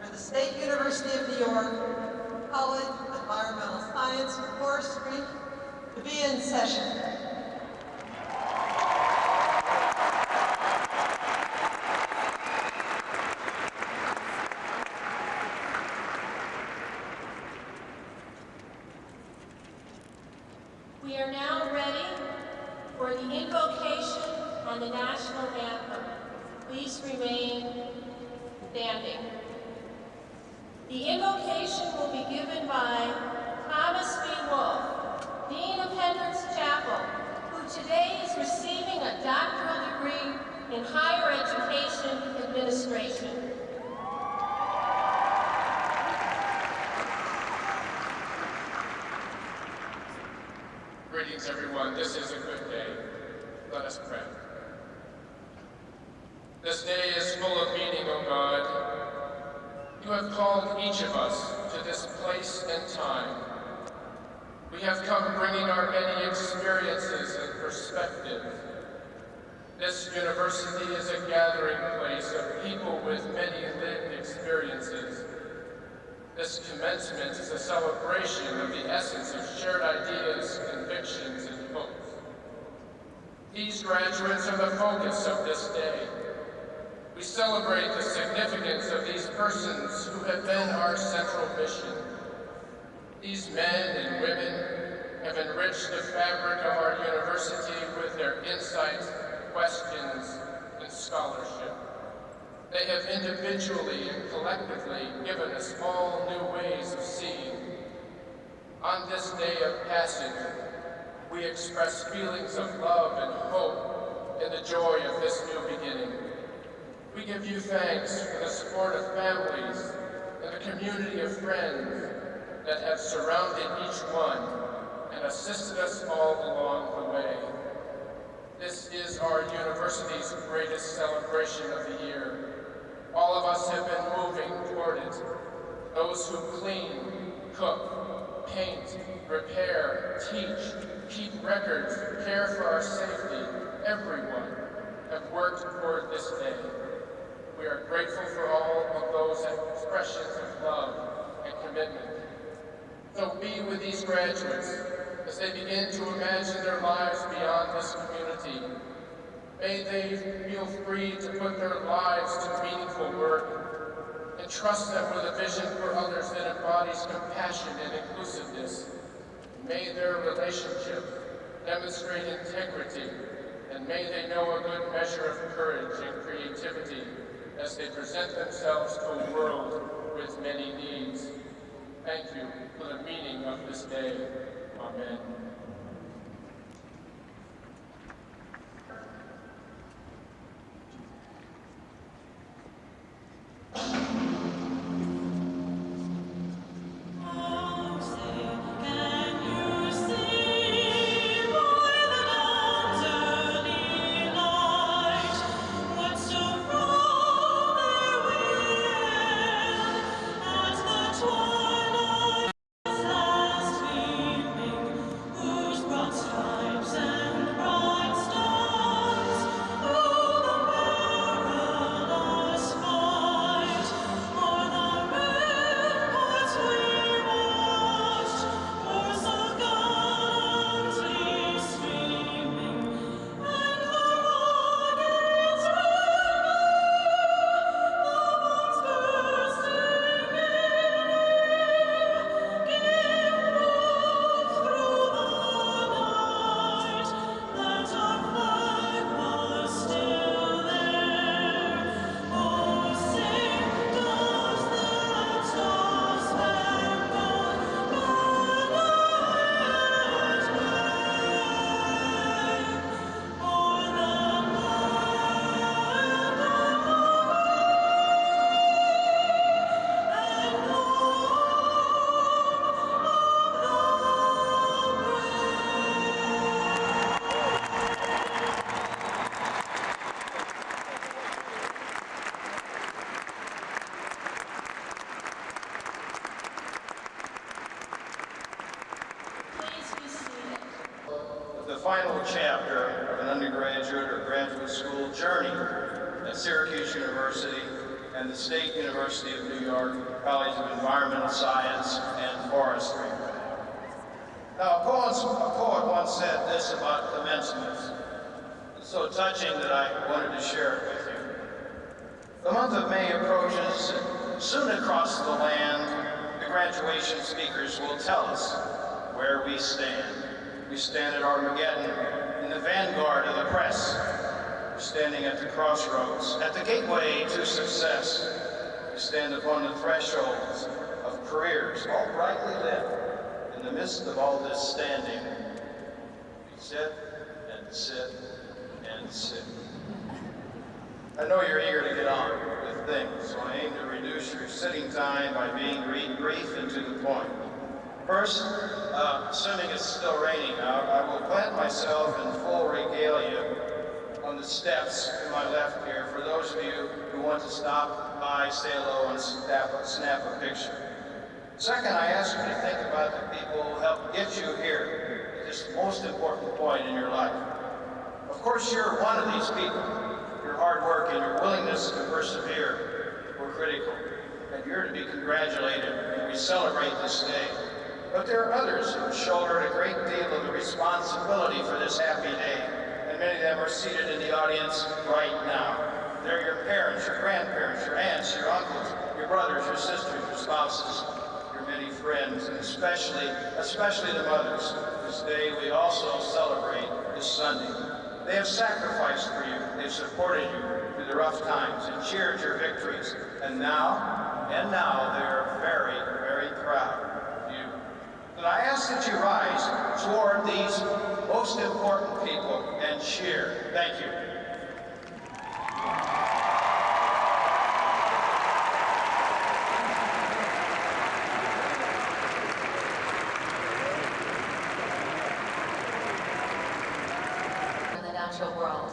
for the State University of New York College of Environmental Science and Forestry to be in session. We are now ready for the invocation on the national anthem. Please remain standing. The invocation will be given by Greetings, everyone. This is a good day. Let us pray. This day is full of meaning, O God. You have called each of us to this place and time. We have come bringing our many experiences and perspective. This university is a gathering place of people with many lived experiences. This commencement is a celebration of the essence of shared ideas, convictions, and hopes. These graduates are the focus of this day. We celebrate the significance of these persons who have been our central mission. These men and women have enriched the fabric of our university with their insights, questions, and scholarship. They have individually and collectively given us all new ways of seeing. On this day of passage, we express feelings of love and hope in the joy of this new beginning. We give you thanks for the support of families and the community of friends that have surrounded each one and assisted us all along the way. This is our university's greatest celebration of the year. All of us have been moving toward it. Those who clean, cook, paint, repair, teach, keep records, care for our safety, everyone have worked toward this day. We are grateful for all of those expressions of love and commitment. So be with these graduates as they begin to imagine their lives beyond this community. May they feel free to put their lives to meaningful work and trust them with a vision for others that embodies compassion and inclusiveness. May their relationship demonstrate integrity, and may they know a good measure of courage and creativity as they present themselves to a world with many needs. Thank you for the meaning of this day. Amen. The final chapter of an undergraduate or graduate school journey at Syracuse University and the State University of New York College of Environmental Science and Forestry. Now, a poet once said this about commencements. It's so touching that I wanted to share it with you. The month of May approaches, and soon across the land, the graduation speakers will tell us where we stand. We stand at Armageddon, in the vanguard of the press. We're standing at the crossroads, at the gateway to success. We stand upon the thresholds of careers, all brightly lit. In the midst of all this standing, we sit and sit and sit. I know you're eager to get on with things, so I aim to reduce your sitting time by being brief and to the point. First, assuming it's still raining, I will plant myself in full regalia on the steps to my left here for those of you who want to stop by, say hello, and snap a picture. Second, I ask you to think about the people who helped get you here at this most important point in your life. Of course, you're one of these people. Your hard work and your willingness to persevere were critical, and you're to be congratulated, and we celebrate this day. But there are others who shouldered a great deal of the responsibility for this happy day, and many of them are seated in the audience right now. They're your parents, your grandparents, your aunts, your uncles, your brothers, your sisters, your spouses, your many friends, and especially the mothers. This day we also celebrate this Sunday. They have sacrificed for you. They've supported you through the rough times and cheered your victories. And now they're very, very proud of you. And I ask that you rise toward these most important people and cheer. Thank you. In the natural world,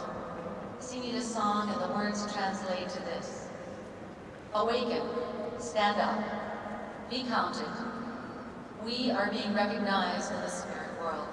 singing a song and the words translate to this: awaken, stand up, be counted. We are being recognized in the spirit world.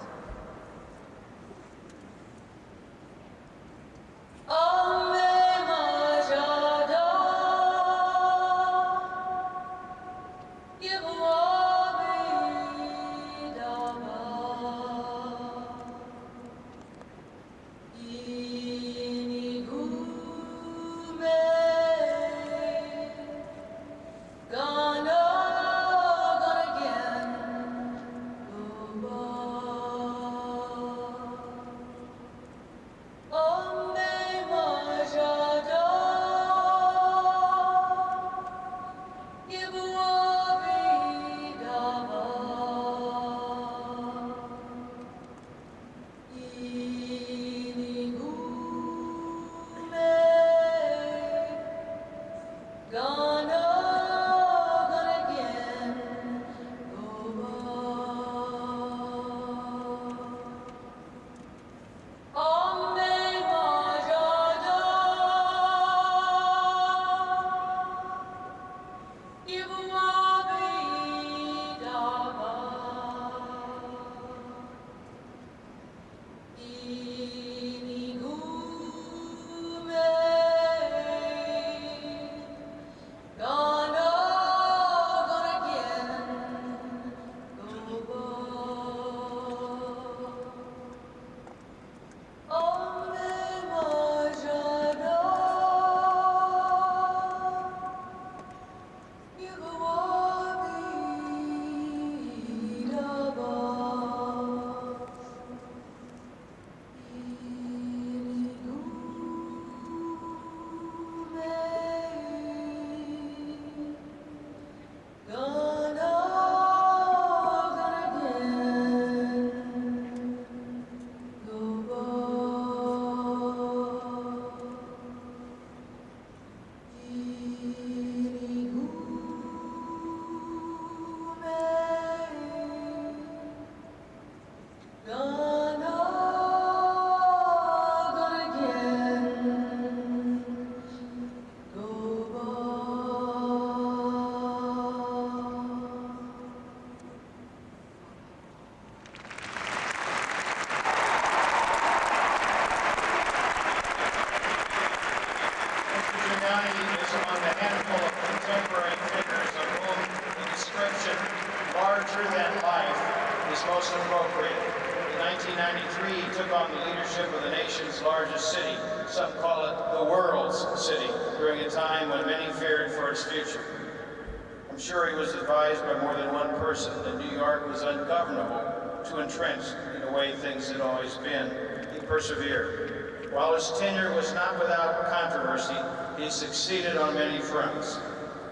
I'm sure he was advised by more than one person that New York was ungovernable, too entrenched in the way things had always been. He persevered. While his tenure was not without controversy, he succeeded on many fronts.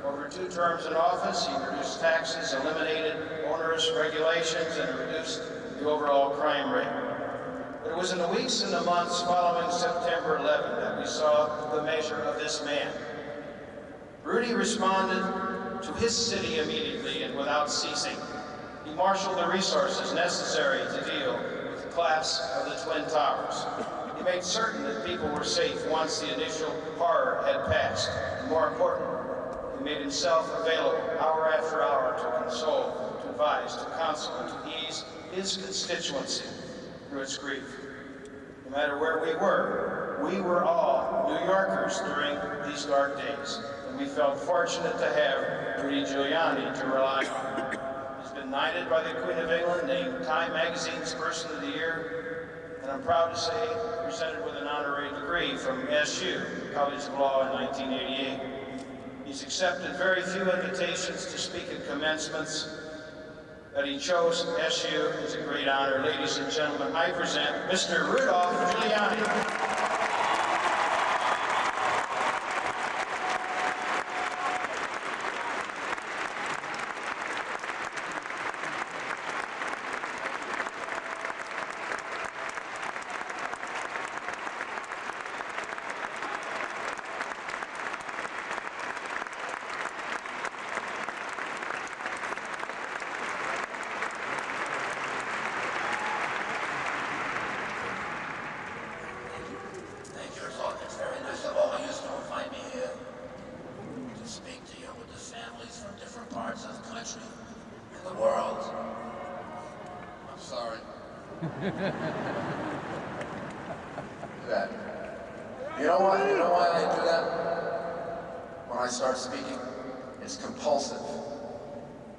Over 2 terms in office, he reduced taxes, eliminated onerous regulations, and reduced the overall crime rate. But it was in the weeks and the months following September 11 that we saw the measure of this man. Rudy responded to his city immediately and without ceasing. He marshaled the resources necessary to deal with the collapse of the Twin Towers. He made certain that people were safe once the initial horror had passed. And more important, he made himself available hour after hour to console, to advise, to counsel, and to ease his constituency through its grief. No matter where we were all New Yorkers during these dark days, and we felt fortunate to have Rudy Giuliani to rely on. He's been knighted by the Queen of England, named Time Magazine's Person of the Year, and I'm proud to say presented with an honorary degree from SU, College of Law in 1988. He's accepted very few invitations to speak at commencements, but he chose SU. It's a great honor. Ladies and gentlemen, I present Mr. Rudolph Giuliani. You know why I do that? When I start speaking, it's compulsive.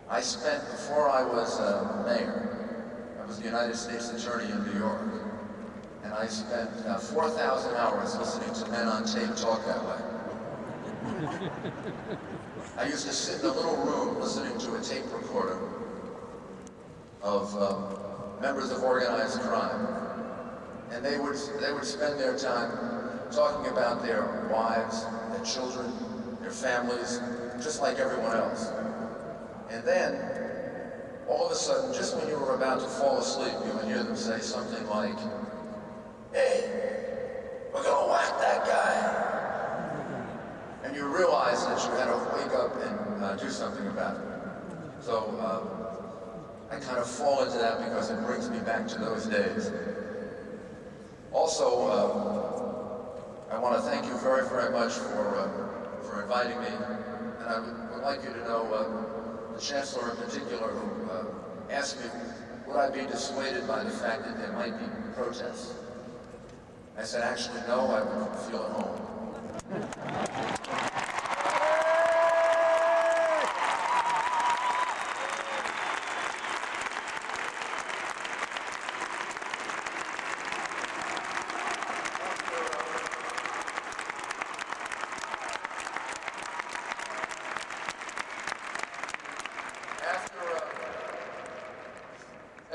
I spent, before I was mayor, I was the United States Attorney in New York, and I spent 4,000 hours listening to men on tape talk that way. I used to sit in a little room listening to a tape recorder of members of organized crime, and they would spend their time talking about their wives, their children, their families, just like everyone else. And then, all of a sudden, just when you were about to fall asleep, you would hear them say something like, "Hey, we're gonna whack that guy." And you realize that you had to wake up and do something about it. So I kind of fall into that because it brings me back to those days. Also, I want to thank you very, very much for inviting me, and I would like you to know the Chancellor in particular, who asked me would I be dissuaded by the fact that there might be protests. I said, actually, no, I would feel at home.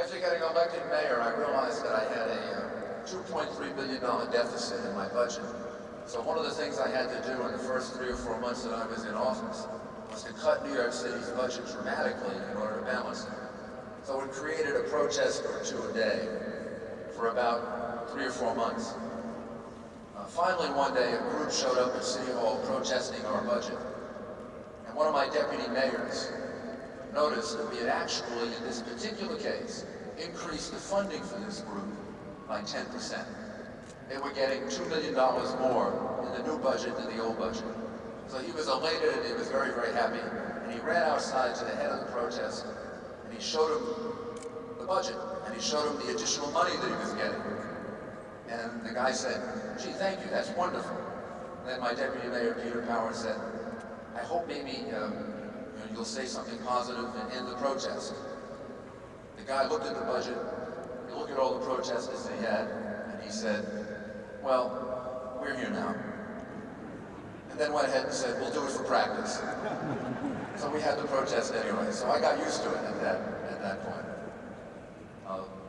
After getting elected mayor, I realized that I had a $2.3 billion deficit in my budget. So one of the things I had to do in the first 3 or 4 months that I was in office was to cut New York City's budget dramatically in order to balance it. So it created a protest or two a day for about 3 or 4 months. Finally, one day, a group showed up at City Hall protesting our budget. And one of my deputy mayors noticed that we had actually, in this particular case, increased the funding for this group by 10%. They were getting $2 million more in the new budget than the old budget. So he was elated and he was very, very happy. And he ran outside to the head of the protest and he showed him the budget and he showed him the additional money that he was getting. And the guy said, "Gee, thank you, that's wonderful." And then my deputy mayor, Peter Powers, said, "I hope maybe you'll say something positive and end the protest." The guy looked at the budget, he looked at all the protesters that he had, and he said, "Well, we're here now." And then went ahead and said, "We'll do it for practice." So we had the protest anyway, so I got used to it at that point.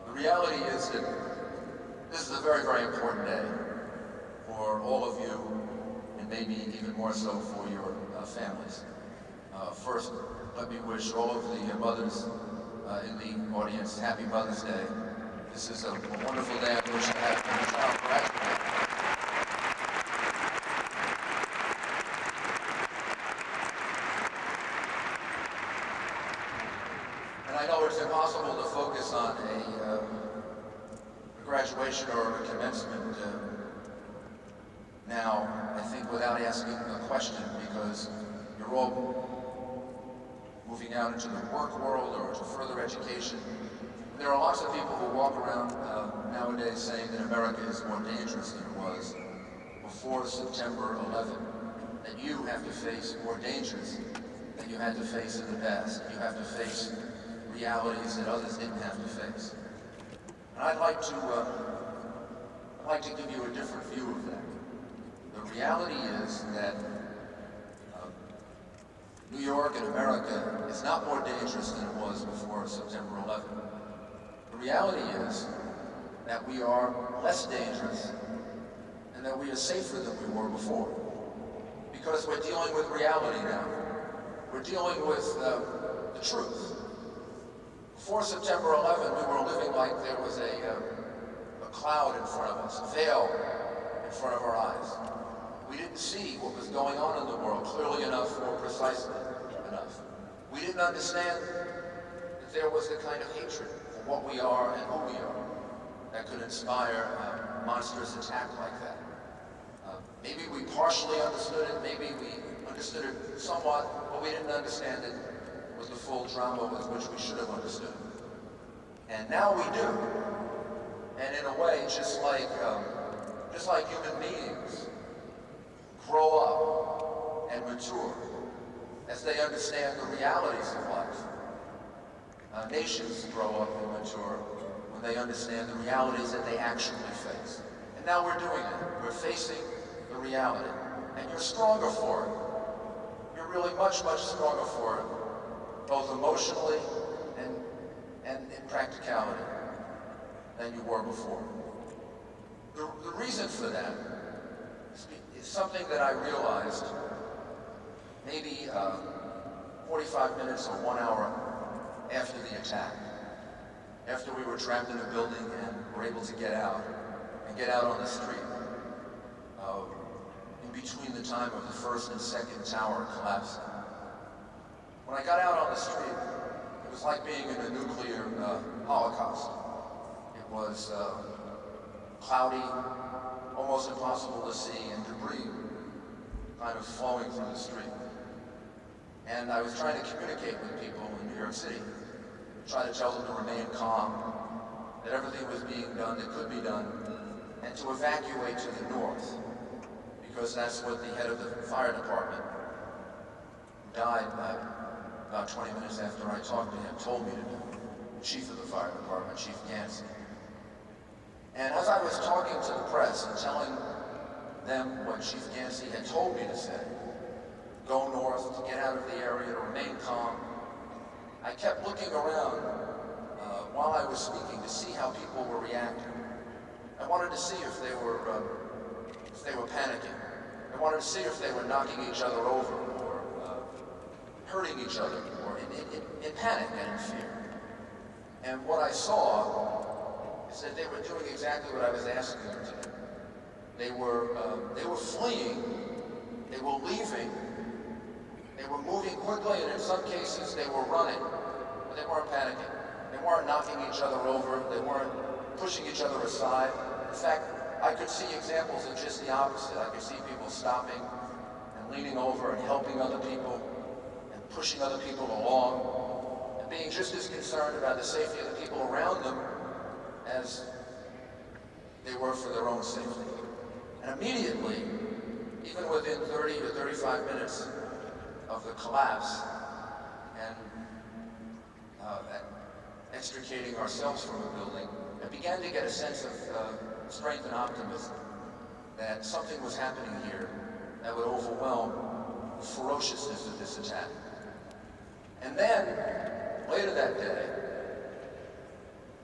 The reality is that this is a very, very important day for all of you, and maybe even more so for your families. First, let me wish all of the mothers in the audience happy Mother's Day. This is a wonderful day on which to have your child graduate. And I know it's impossible to focus on a graduation or a commencement now, I think, without asking a question, because you're all moving out into the work world or into further education. There are lots of people who walk around nowadays saying that America is more dangerous than it was before September 11, that you have to face more dangers than you had to face in the past. You have to face realities that others didn't have to face. And I'd like to give you a different view of that. The reality is that New York and America is not more dangerous than it was before September 11. The reality is that we are less dangerous and that we are safer than we were before, because we're dealing with reality now. We're dealing with the truth. Before September 11, we were living like there was a cloud in front of us, a veil in front of our eyes. We didn't see what was going on in the world clearly enough or precisely enough. We didn't understand that there was the kind of hatred for what we are and who we are that could inspire a monstrous attack like that. Maybe we partially understood it, maybe we understood it somewhat, but we didn't understand it with the full drama with which we should have understood it. And now we do. And in a way, just like human beings grow up and mature as they understand the realities of life, nations grow up and mature when they understand the realities that they actually face. And now we're doing it. We're facing the reality. And you're stronger for it. You're really much, much stronger for it, both emotionally and in practicality, than you were before. The reason for that is something that I realized maybe 45 minutes or 1 hour after the attack, after we were trapped in a building and were able to get out on the street, in between the time of the first and second tower collapsing. When I got out on the street, it was like being in a nuclear holocaust. It was cloudy, almost impossible to see, and debris kind of flowing through the street. And I was trying to communicate with people in New York City, try to tell them to remain calm, that everything was being done that could be done, and to evacuate to the north, because that's what the head of the fire department, who died about 20 minutes after I talked to him, told me to do. The chief of the fire department, Chief Yancey. And as I was talking to the press and telling them what Chief Yancey had told me to say, go north, to get out of the area, to remain calm, I kept looking around while I was speaking to see how people were reacting. I wanted to see if they were panicking. I wanted to see if they were knocking each other over or hurting each other or in panic and in fear. And what I saw is that they were doing exactly what I was asking them to do. They were fleeing, they were leaving, they were moving quickly, and in some cases they were running, but they weren't panicking. They weren't knocking each other over, they weren't pushing each other aside. In fact, I could see examples of just the opposite. I could see people stopping and leaning over and helping other people and pushing other people along and being just as concerned about the safety of the people around them as they were for their own safety. And immediately, even within 30 to 35 minutes of the collapse and extricating ourselves from the building, I began to get a sense of strength and optimism that something was happening here that would overwhelm the ferociousness of this attack. And then, later that day,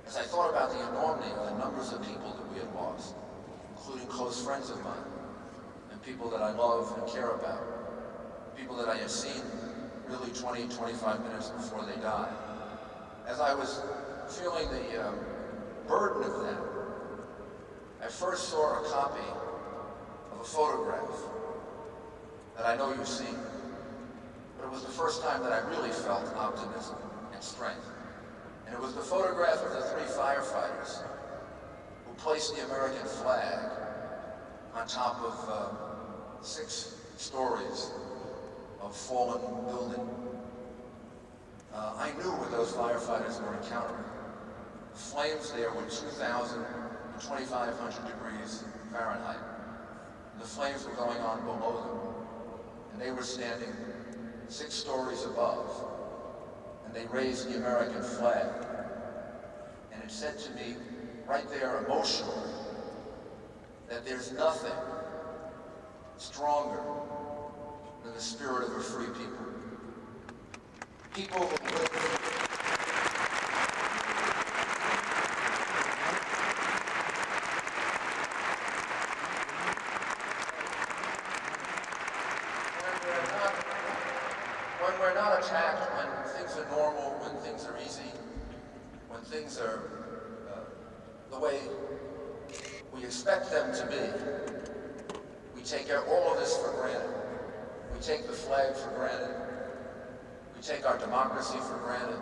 as I thought about the enormity of the numbers of people that we had lost, including close friends of mine, and people that I love and care about, people that I had seen really 20, 25 minutes before they died, as I was feeling the burden of that, I first saw a copy of a photograph that I know you've seen, but it was the first time that I really felt optimism and strength. And it was the photograph of the 3 firefighters who placed the American flag on top of 6 stories of fallen building. I knew what those firefighters were encountering. The flames there were 2,000 to 2,500 degrees Fahrenheit. The flames were going on below them, and they were standing 6 stories above, and they raised the American flag. And it said to me, right there emotionally, that there's nothing stronger than the spirit of a free people. People who live when we're not attacked, when things are normal, when things are easy, when things are the way we expect them to be, we take all of this for granted. We take the flag for granted. We take our democracy for granted.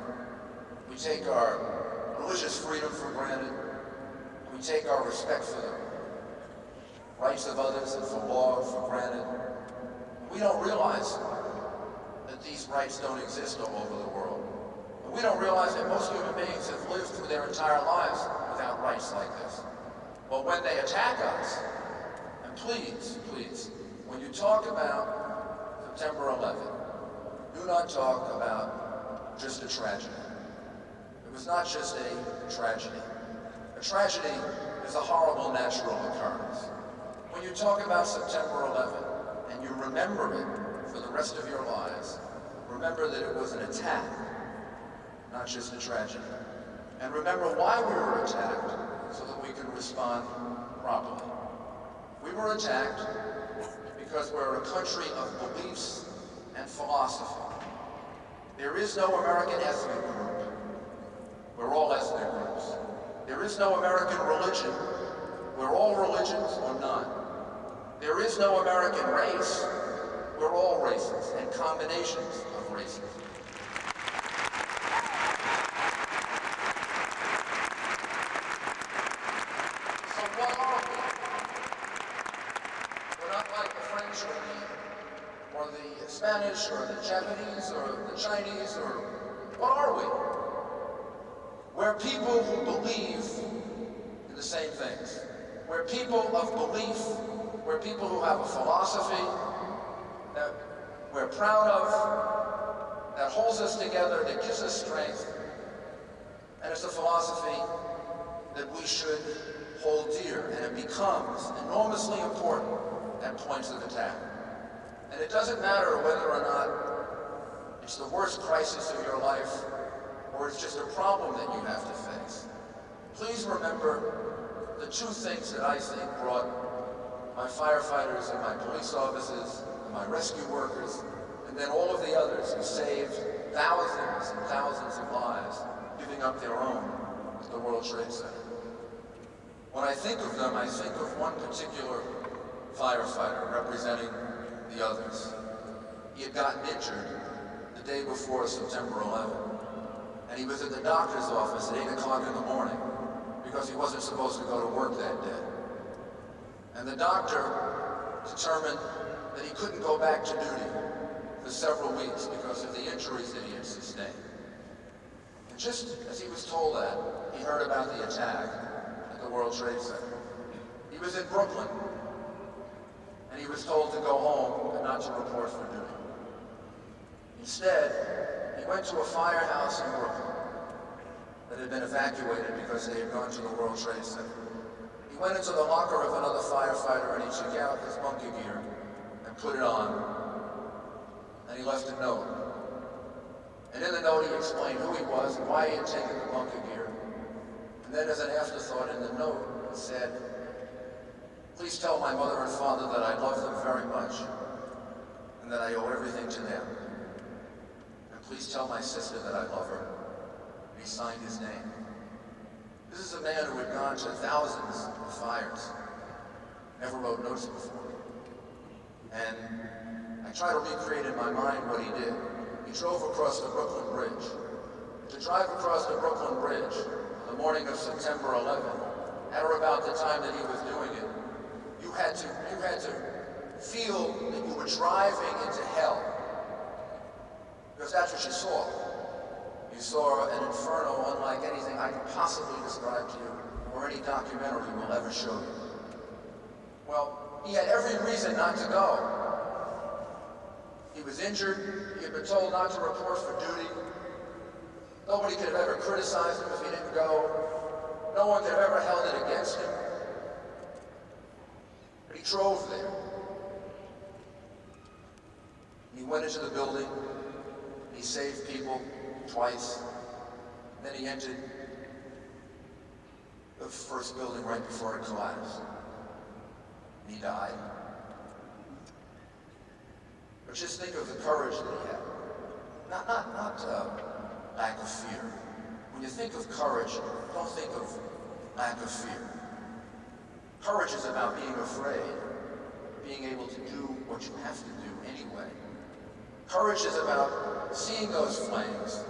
We take our religious freedom for granted. We take our respect for the rights of others and for law for granted. We don't realize that these rights don't exist all over the world. And we don't realize that most human beings have lived through their entire lives without rights like this. But when they attack us, and please, when you talk about September 11th, do not talk about just a tragedy. It was not just a tragedy. A tragedy is a horrible natural occurrence. When you talk about September 11th, and you remember it for the rest of your lives, remember that it was an attack, not just a tragedy. And remember why we were attacked, so that we can respond properly. We were attacked because we're a country of beliefs and philosophy. There is no American ethnic group. We're all ethnic groups. There is no American religion. We're all religions or none. There is no American race. We're all races and combinations of races. So what are we? We're not like the French or the Spanish or the Japanese or the Chinese, or what are we? We're people who believe in the same things. We're people of belief. We're people who have a philosophy that we're proud of, that holds us together, that gives us strength, and it's a philosophy that we should hold dear, and it becomes enormously important at points of attack. And it doesn't matter whether or not it's the worst crisis of your life, or it's just a problem that you have to face. Please remember the 2 things that I think brought my firefighters and my police officers and my rescue workers, and then all of the others who saved thousands and thousands of lives, giving up their own at the World Trade Center. When I think of them, I think of one particular firefighter representing the others. He had gotten injured the day before September 11th, and he was at the doctor's office at 8 o'clock in the morning because he wasn't supposed to go to work that day. And the doctor determined that he couldn't go back to duty for several weeks because of the injuries that he had sustained. And just as he was told that, he heard about the attack at the World Trade Center. He was in Brooklyn, and he was told to go home and not to report for duty. Instead, he went to a firehouse in Brooklyn that had been evacuated because they had gone to the World Trade Center. He went into the locker of another firefighter and he took out his bunker gear and put it on, and he left a note. And in the note he explained who he was and why he had taken the bunker gear. And then as an afterthought in the note, he said, "Please tell my mother and father that I love them very much and that I owe everything to them. And please tell my sister that I love her." And he signed his name. This is a man who had gone to thousands of fires, never wrote notes before. And I try to recreate in my mind what he did. He drove across the Brooklyn Bridge, to drive across the Brooklyn Bridge on the morning of September 11th, at or about the time that he was doing it, you had to feel that you were driving into hell. Because that's what you saw. You saw an inferno unlike anything I could possibly describe to you, or any documentary will ever show you. Well, he had every reason not to go. He was injured, he had been told not to report for duty. Nobody could have ever criticized him if he didn't go. No one could have ever held it against him. But he drove there. He went into the building, he saved people twice. Then he entered the first building right before it collapsed. And he died. But just think of the courage that he had. Not lack of fear. When you think of courage, don't think of lack of fear. Courage is about being afraid, being able to do what you have to do anyway. Courage is about seeing those flames,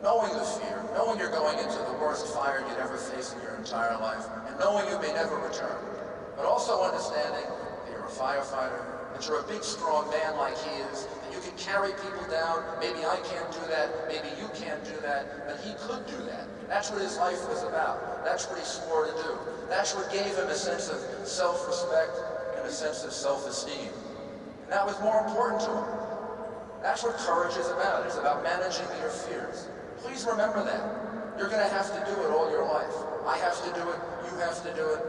knowing the fear, knowing you're going into the worst fire you'd ever face in your entire life, and knowing you may never return. But also understanding that you're a firefighter, that you're a big, strong man like he is, that you can carry people down. Maybe I can't do that, maybe you can't do that, but he could do that. That's what his life was about. That's what he swore to do. That's what gave him a sense of self-respect and a sense of self-esteem. And that was more important to him. That's what courage is about. It's about managing your fears. Please remember that. You're going to have to do it all your life. I have to do it. You have to do it.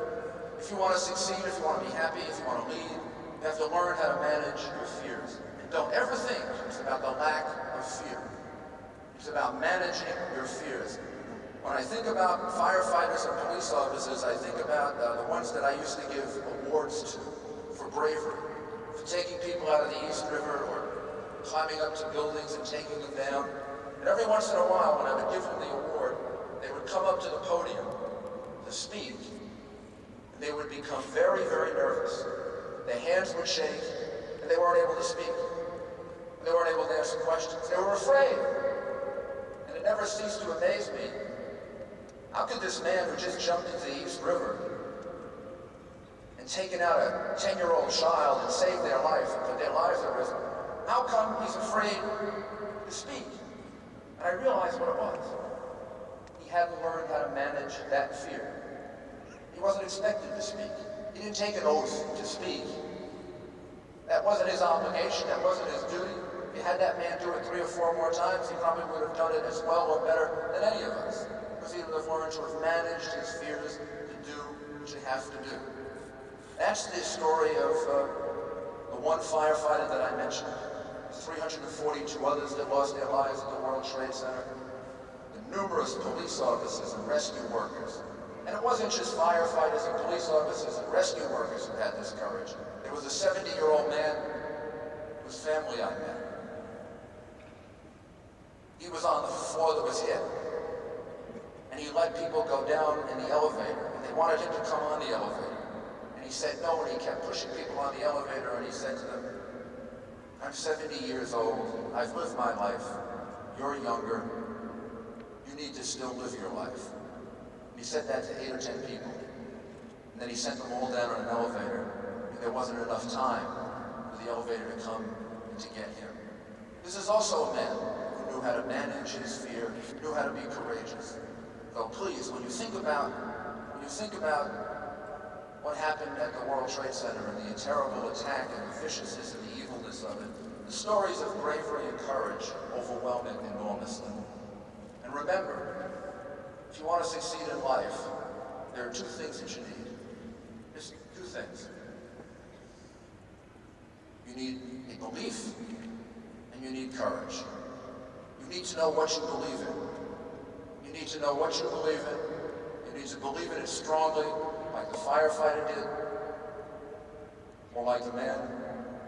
If you want to succeed, if you want to be happy, if you want to lead, you have to learn how to manage your fears. And don't ever think it's about the lack of fear. It's about managing your fears. When I think about firefighters and police officers, I think about the ones that I used to give awards to for bravery, for taking people out of the East River or climbing up to buildings and taking them down. And every once in a while, when I would give them the award, they would come up to the podium to speak. And they would become very, very nervous. Their hands would shake, and they weren't able to speak. They weren't able to answer questions. They were afraid. And it never ceased to amaze me. How could this man who just jumped into the East River and taken out a 10-year-old child and saved their life and put their lives at risk, how come he's afraid to speak? And I realized what it was. He hadn't learned how to manage that fear. He wasn't expected to speak. He didn't take an oath to speak. That wasn't his obligation. That wasn't his duty. If you had that man do it 3 or 4 more times, he probably would have done it as well or better than any of us. Because he would have learned to have managed his fears to do what you have to do. That's the story of the one firefighter that I mentioned. 342 others that lost their lives at the World Trade Center. The numerous police officers and rescue workers. And it wasn't just firefighters and police officers and rescue workers who had this courage. There was a 70-year-old man whose family I met. He was on the floor that was hit. And he let people go down in the elevator. And they wanted him to come on the elevator. And he said no, and he kept pushing people on the elevator, and he said to them, I'm 70 years old. I've lived my life. You're younger. You need to still live your life. And he said that to 8 or 10 people. And then he sent them all down on an elevator, and there wasn't enough time for the elevator to come and to get him. This is also a man who knew how to manage his fear, knew how to be courageous. So please, when you think about what happened at the World Trade Center and the terrible attack and the viciousness and the evilness of it, the stories of bravery and courage overwhelm it enormously. And remember, if you want to succeed in life, there are 2 things that you need. Just 2 things. You need a belief, and you need courage. You need to know what you believe in. You need to know what you believe in. You need to believe in it strongly, like the firefighter did, or like the man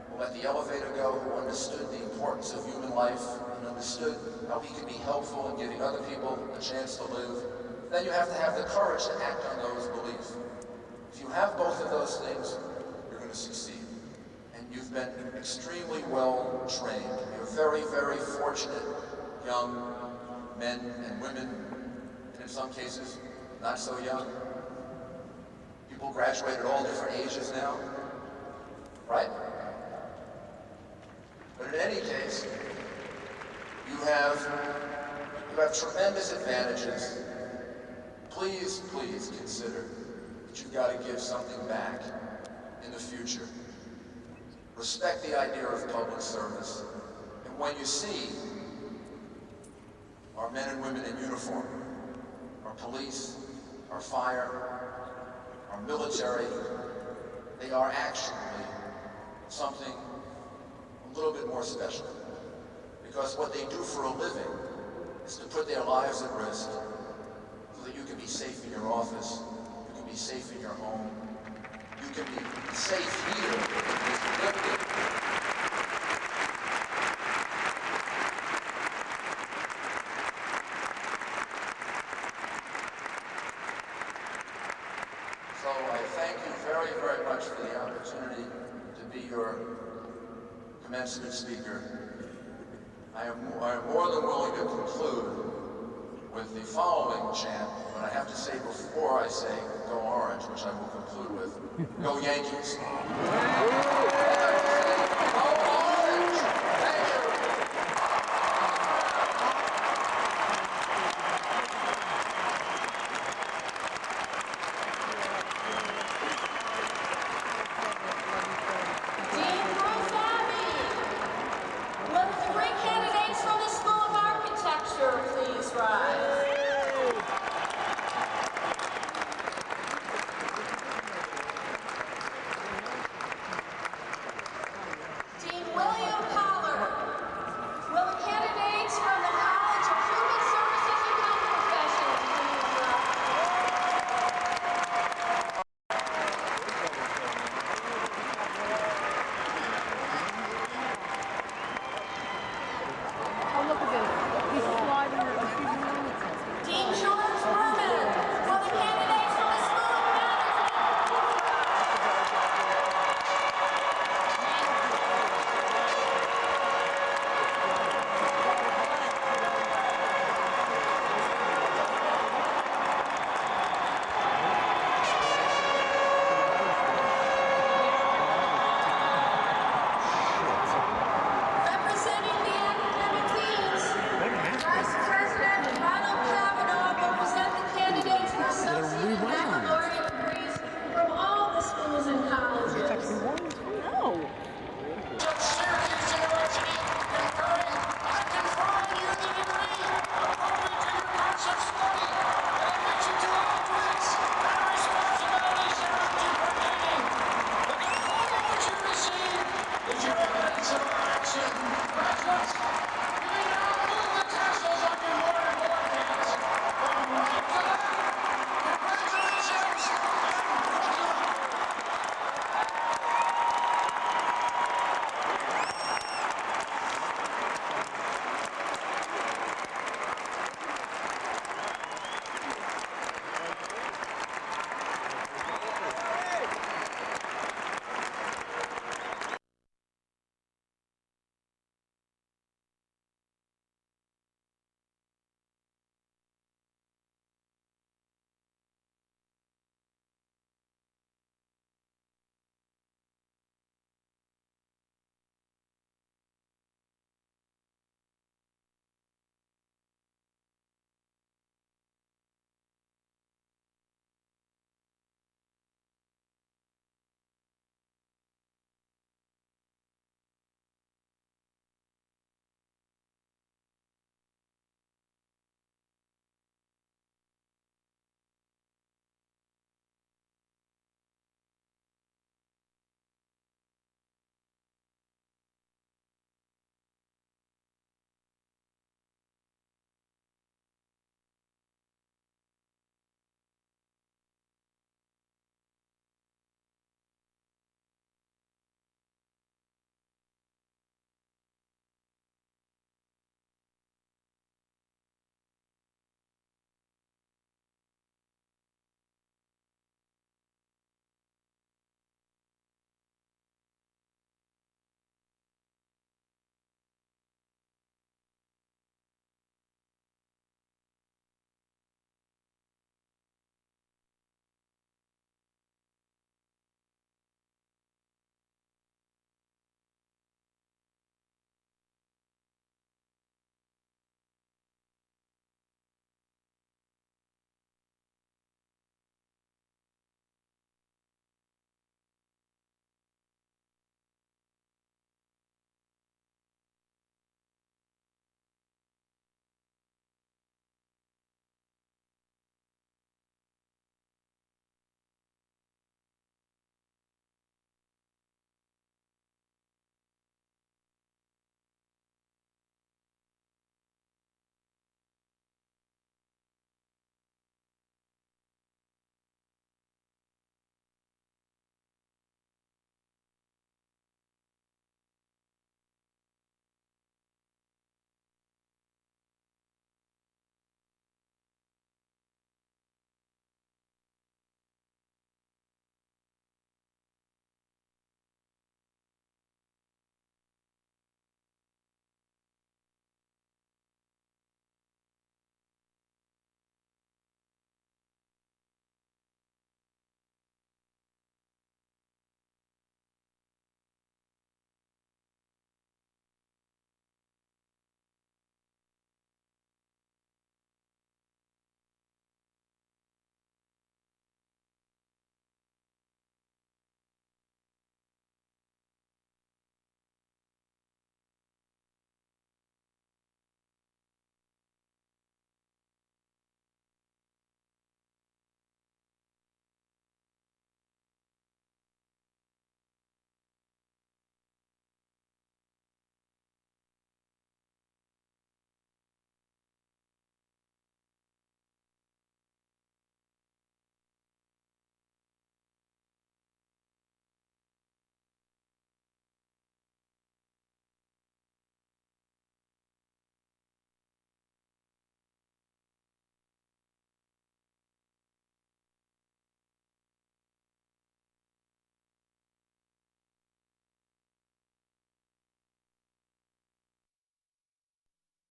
who let the elevator go, who understood the importance of human life and understood how he could be helpful in giving other people a chance to live. Then you have to have the courage to act on those beliefs. If you have both of those things, you're going to succeed. And you've been extremely well trained. You're very, very fortunate young men and women, and in some cases, not so young. People graduate at all different ages now, right? But in any case, you have tremendous advantages. Please, please consider that you've got to give something back in the future. Respect the idea of public service. And when you see our men and women in uniform, our police, our fire, our military, they are actually something a little bit more special. Because what they do for a living is to put their lives at risk so that you can be safe in your office, you can be safe in your home, you can be safe here in this building. So I thank you very, very much for the opportunity to be your commencement speaker. I am more than willing to conclude with the following chant, but I have to say before I say go Orange, which I will conclude with, go Yankees.